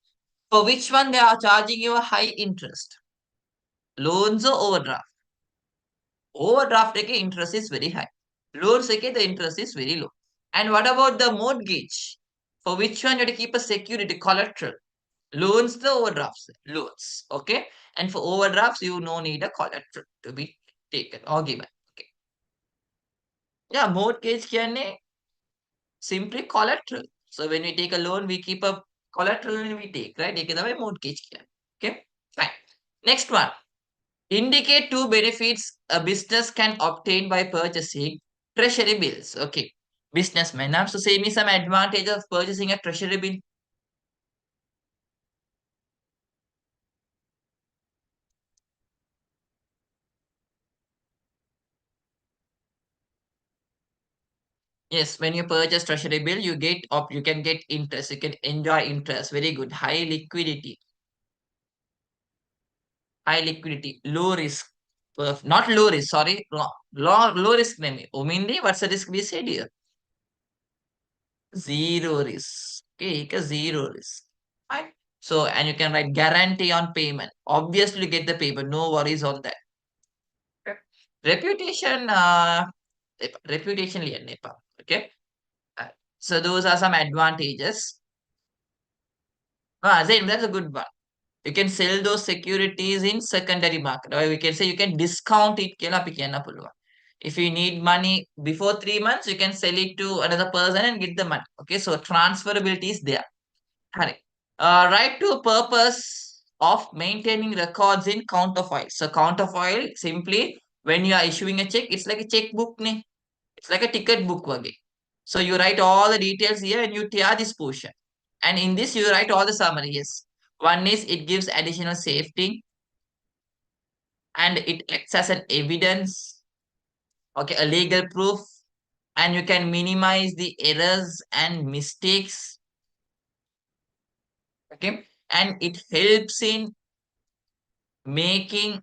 For which one they are charging you a high interest? Loans or overdraft? Overdraft interest is very high. Loans the interest is very low. And what about the mortgage? For which one you have to keep a security collateral? Loans the overdrafts? Loans. Okay. And for overdrafts, you no need a collateral to be taken or given. Okay. Yeah, mortgage කියන්නේ simply collateral. So when we take a loan, we keep a collateral and we take, right? ඒක තමයි mortgage කියන්නේ. Okay. Fine. Next one. Indicate two benefits a business can obtain by purchasing treasury bills. Okay. Businessman. So say me some advantage of purchasing a treasury bill. Yes, when you purchase treasury bill, you can get interest. You can enjoy interest. Very good. High liquidity. High liquidity. Low risk. Not low risk, sorry. Low risk name. Omindi, what's the risk we said here? Zero risk. Okay, zero risk. Fine. So, and you can write guarantee on payment. Obviously, you get the payment. No worries on that. Okay. Reputation, reputation liyan nepa. Okay. Uh, So those are some advantages. Zain, that's a good one. You can sell those securities in secondary market, or we can say you can discount it. If you need money before 3 months, you can sell it to another person and get the money. Okay, so transferability is there. Correct. Right to a purpose of maintaining records in counterfoil. So counterfoil simply when you are issuing a check, it's like a checkbook. Ne? It's like a ticket book again. So you write all the details here and you tear this portion. And in this you write all the summaries. One is it gives additional safety and it acts as an evidence, okay, a legal proof, and you can minimize the errors and mistakes, okay, and it helps in making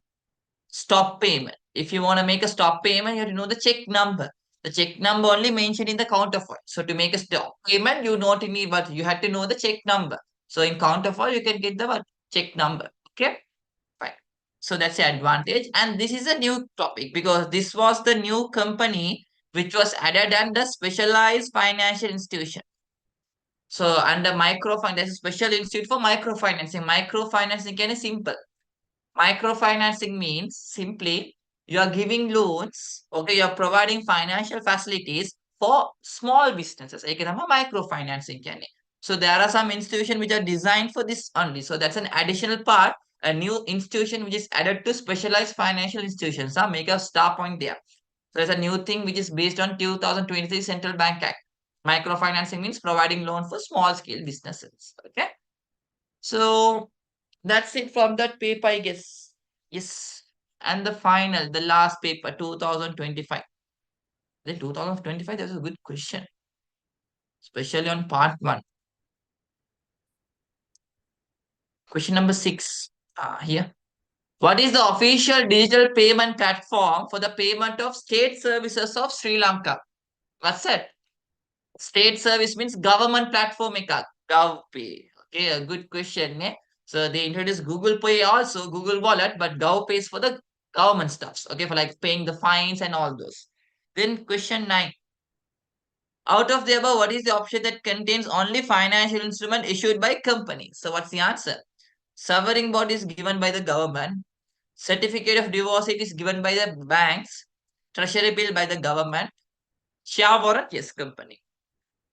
stop payment. If you want to make a stop payment, you have to know the check number. The check number only mentioned in the counterfoil. So to make a stop payment, you not need, but you had to know the check number. So in counterfoil, you can get the what? Check number. Okay, fine. So that's the advantage. And this is a new topic because this was the new company which was added under specialized financial institution. So under microfinance, there's a special institute for microfinancing. Microfinancing can be simple. Microfinancing means simply you are giving loans, okay, you are providing financial facilities for small businesses. Microfinancing. So there are some institutions which are designed for this only. So that's an additional part, a new institution which is added to specialized financial institutions. Make a star point there. So there's a new thing which is based on 2023 Central Bank Act. Microfinancing means providing loan for small scale businesses. Okay. So that's it from that paper, I guess. Yes. And the final, the last paper, 2025. The 2025, that was a good question, especially on part one. Question number 6. Here. What is the official digital payment platform for the payment of state services of Sri Lanka? What's that? State service means government platform. GovPay. Okay, a good question. So they introduced Google Pay also, Google Wallet, but GovPay is for the government stuffs. Okay, for like paying the fines and all those. Then question 9. Out of the above, what is the option that contains only financial instrument issued by companies? So what's the answer? Sovereign bond is given by the government. Certificate of deposit is given by the banks. Treasury bill by the government. Share warrant, yes, company.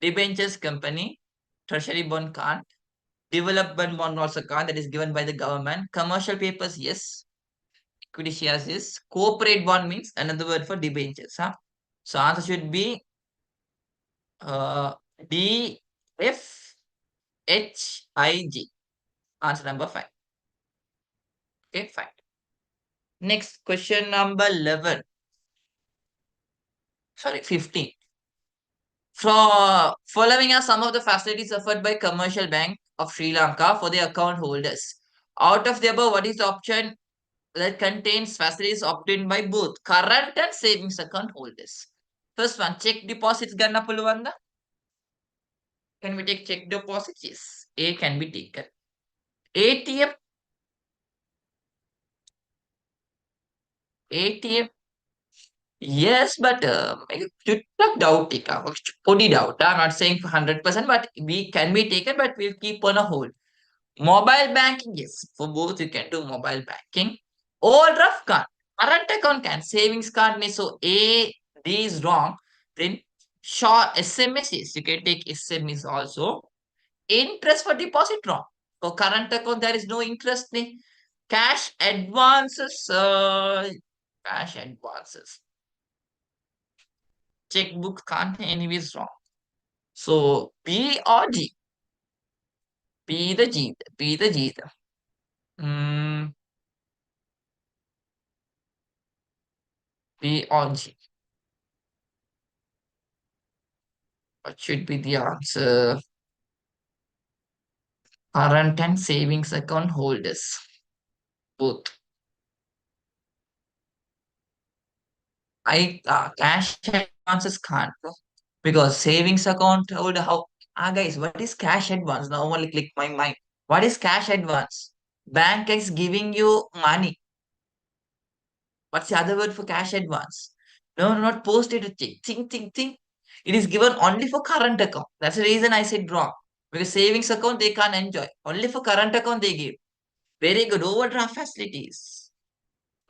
Debentures, company. Treasury bond can't. Development bond also can't. That is given by the government. Commercial papers, yes. Equity shares, yes. Corporate bond means another word for debentures. So answer should be uh, DFHIG. Answer number 5. Okay, fine. Next question number 11. Sorry, 15. Following are some of the facilities offered by Commercial Bank of Sri Lanka for their account holders. Out of the above, what is the option that contains facilities obtained by both current and savings account holders? First one, check deposits ganna puluvanda. Can we take check deposits? Yes, A can be taken. ATM, ATM. Yes, but chuttak doubt eka. Podi doubt. I'm not saying 100%, but we can be taken, but we'll keep on a hold. Mobile banking, yes. For both, you can do mobile banking. Overdraft card. Current account can. Savings card, ne. So A, D is wrong. Then short SMS, yes. You can take SMS also. Interest for deposit, wrong. For current account, there is no interest. Ne. Cash advances, cash advances. Checkbook can't anyways wrong. So P or G? P the G. P the G. Hmm. P or G? What should be the answer? Current and savings account holders. Both. Cash advances can't. Because savings account holder, how guys, what is cash advance? Now only click my mind. What is cash advance? Bank is giving you money. What's the other word for cash advance? No, not posted check. Think. It is given only for current account. That's the reason I said wrong. Because savings account they can't enjoy. Only for current account they give. Very good. Overdraft facilities.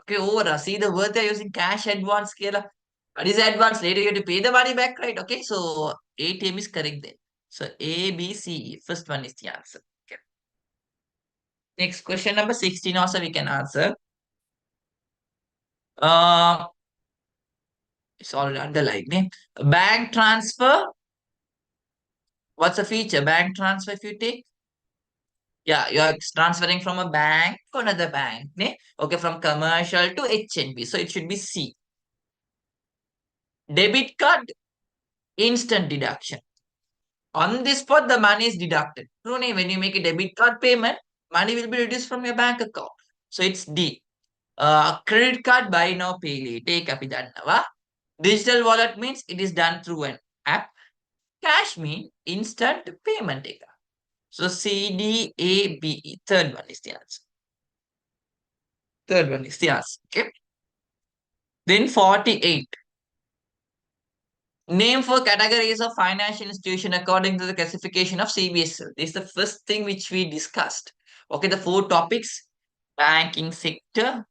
Okay, overdraft. See the word they're using cash advance. Kela. What is advance? Later you have to pay the money back, right? Okay, so ATM is correct there. So A, B, C, E. First one is the answer. Okay. Next question number 16 also we can answer. Uh, it's already underlined. Eh? Bank transfer. What's the feature? Bank transfer if you take? Yeah, you are transferring from a bank to another bank. Ne? Okay, from commercial to HNB. So it should be C. Debit card, instant deduction. On this spot, the money is deducted. True, ne? When you make a debit card payment, money will be reduced from your bank account. So it's D. Credit card, buy now, pay later. Take up idannawa. Digital wallet means it is done through an app. Cash means instant payment. So C, D, A, B, E. Third one is the answer. Third one is the answer. Okay. Then 48. Name for categories of financial institution according to the classification of CBSL. This is the first thing which we discussed. Okay, the four topics. Banking sector.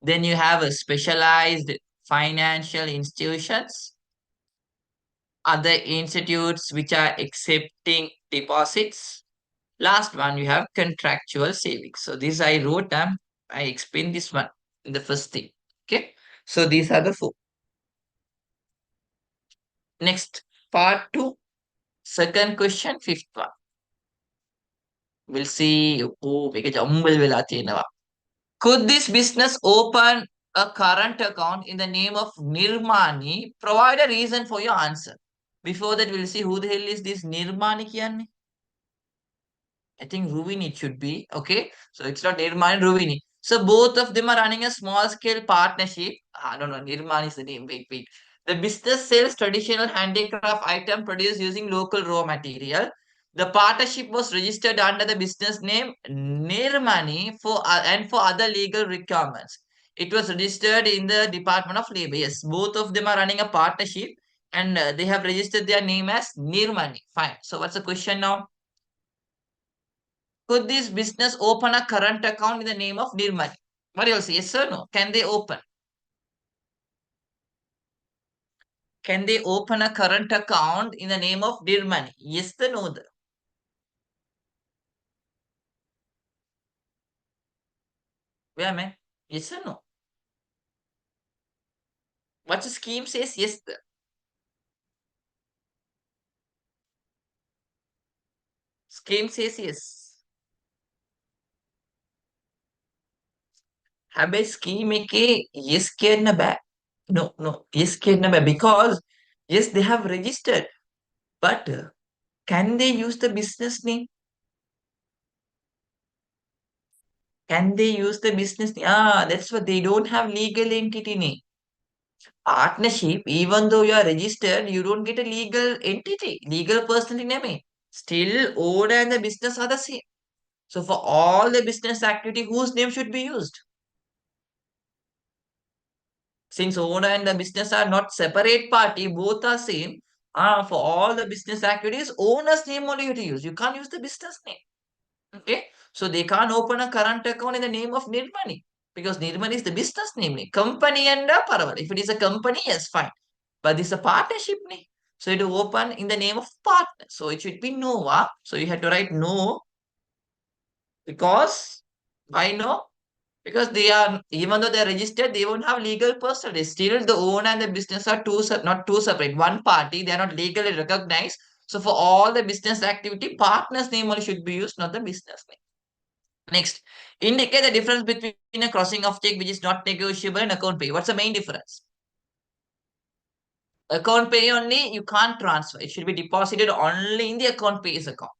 Then you have a specialized financial institutions. Other institutes which are accepting deposits. Last one, you have contractual savings. So this I wrote down. I explained this one in the first thing. Okay. So these are the four. Next, part two, second question, fifth one. We'll see. Oh, මේක jumble වෙලා තියෙනවා. Could this business open a current account in the name of Nirmani? Provide a reason for your answer. Before that, we'll see who the hell is this Nirmani කියන්නේ. I think Ruvini it should be. Okay. So it's not Nirmani, Ruvini. So both of them are running a small scale partnership. No, Nirmani is the name. Wait. The business sells traditional handicraft item produced using local raw material. The partnership was registered under the business name Nirmani and for other legal requirements. It was registered in the Department of Labor. Yes, both of them are running a partnership and they have registered their name as Nirmani. Fine. So what's the question now? Could this business open a current account in the name of Nirmani? What else? Yes or no? Can they open? Can they open a current account in the name of Nirmani? Yes or no? Where man? Yes or no? What the scheme says? Yes. Scheme says yes. හැබැයි scheme එකේ yes කියන්න බෑ. No. Yes කියන්න බෑ because yes they have registered. But can they use the business name? Can they use the business name? That's what they don't have legal entity name. Partnership, even though you are registered, you don't get a legal entity, legal personality name. Still, owner and the business are the same. So for all the business activity, whose name should be used? Since owner and the business are not separate party, both are same. For all the business activities, owner's name only you have to use. You can't use the business name. Okay, so they can't open a current account in the name of Nirmani because Nirmani is the business name. Company and Paraval. If it is a company, yes, fine. But this is a partnership name. So it will open in the name of partner. So it should be Nova. So you have to write no because why no? Because they are, even though they are registered, they won't have legal personality. Still, the owner and the business are not two separate. One party, they are not legally recognized. So for all the business activity, partner's name only should be used, not the business name. Next, indicate the difference between a crossing of check which is not negotiable and account pay. What's the main difference? Account pay only, you can't transfer. It should be deposited only in the account pays account.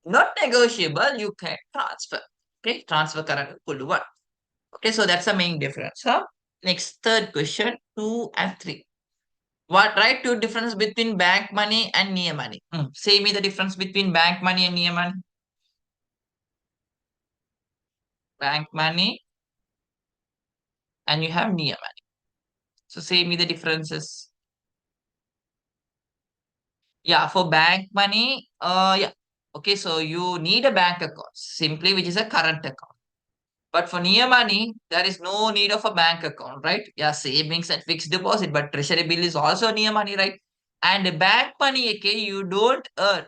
Not negotiable, you can transfer. Okay, transfer current equal to 1. Okay, so that's the main difference. Huh? Next, third question, 2 and 3. What Write two difference between bank money and near money. Say me the difference between bank money and near money. Bank money and you have near money. So say me the differences. Yeah, for bank money, yeah. Okay, so you need a bank account simply, which is a current account. But for near money, there is no need of a bank account, right? Yeah, savings and fixed deposit, but treasury bill is also near money, right? And the bank money, okay, you don't earn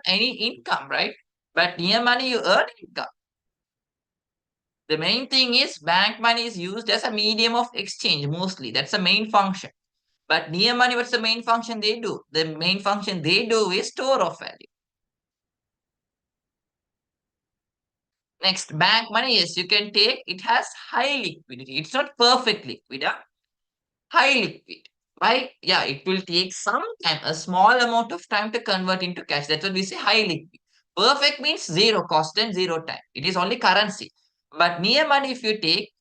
any income, right? But near money, you earn income. The main thing is bank money is used as a medium of exchange mostly. That's the main function. But near money, what's the main function they do? The main function they do is store of value. Next, bank money, yes, you can take. It has high liquidity. It's not perfect liquid, huh? High liquid. Why? Yeah, it will take some time, a small amount of time to convert into cash. That's what we say high liquid. Perfect means zero cost and zero time. It is only currency. But near money, if you take,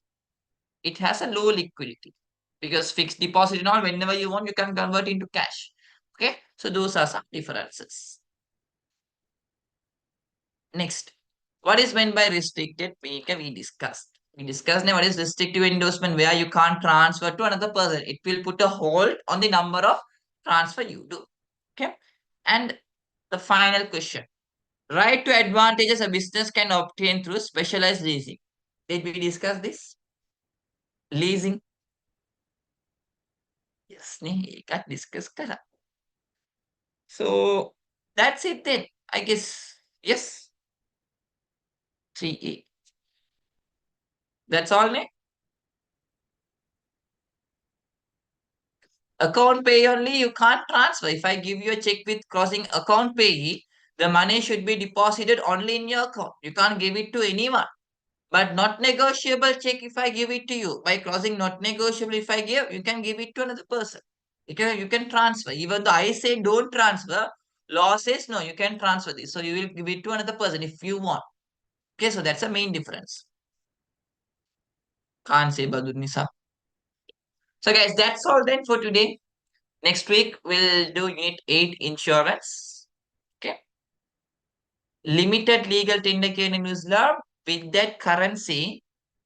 it has a low liquidity because fixed deposit and all, whenever you want, you can convert into cash. Okay, so those are some differences. Next, what is meant by restricted vehicle? We discussed. We discussed now what is restrictive endorsement, where you can't transfer to another person. It will put a hold on the number of transfer you do. Okay. And the final question. Right to advantages a business can obtain through specialized leasing. Did we discuss this? Leasing. Yes, we got discussed. So that's it then. I guess. Yes. 3A. That's all, ne? Account pay only, you can't transfer. If I give you a check with crossing account payee, the money should be deposited only in your account. You can't give it to anyone. But not negotiable check, if I give it to you, by crossing not negotiable, if I give, you can give it to another person. You can transfer. Even though I say don't transfer, law says no, you can transfer this. So you will give it to another person if you want. Okay, so that's the main difference. Can't say Badunisa. So guys, that's all then for today. Next week we'll do unit 8 insurance. Okay. Limited legal tender care in Islam. With that currency,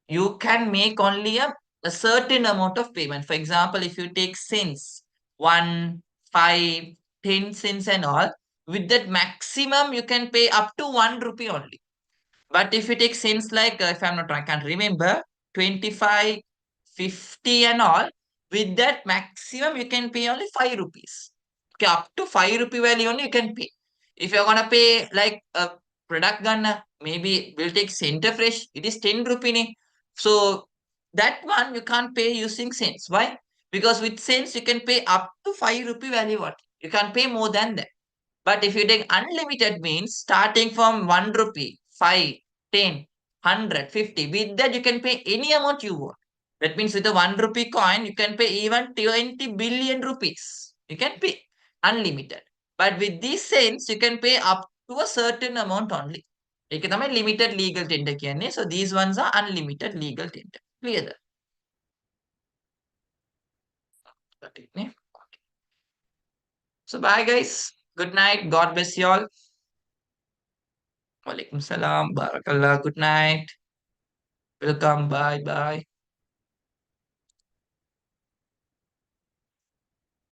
you can make only a certain amount of payment. For example, if you take cents, 1, 5, 10 cents and all, with that maximum you can pay up to 1 rupee only. But if you take cents like, if I'm not wrong, I can't remember, 25, 50 and all, with that maximum you can pay only 5 rupees. Okay, up to 5 rupee value only you can pay. If you're gonna pay like a product gun, maybe we'll take center fresh, it is 10 rupee. So that one you can't pay using cents. Why? Because with cents you can pay up to 5 rupee value. What? You can't pay more than that. But if you take unlimited means starting from 1 rupee, 5, 10, 100, 50, with that you can pay any amount you want. That means with a 1 rupee coin, you can pay even 20 billion rupees. You can pay unlimited. But with these cents, you can pay up to a certain amount only. ඒක තමයි limited legal tender කියන්නේ. So these ones are unlimited legal tender. Clear? Got it, ne? So bye guys. Good night. God bless you all. Walaikum salam. Barakallah. Good night. Welcome. Bye. Bye.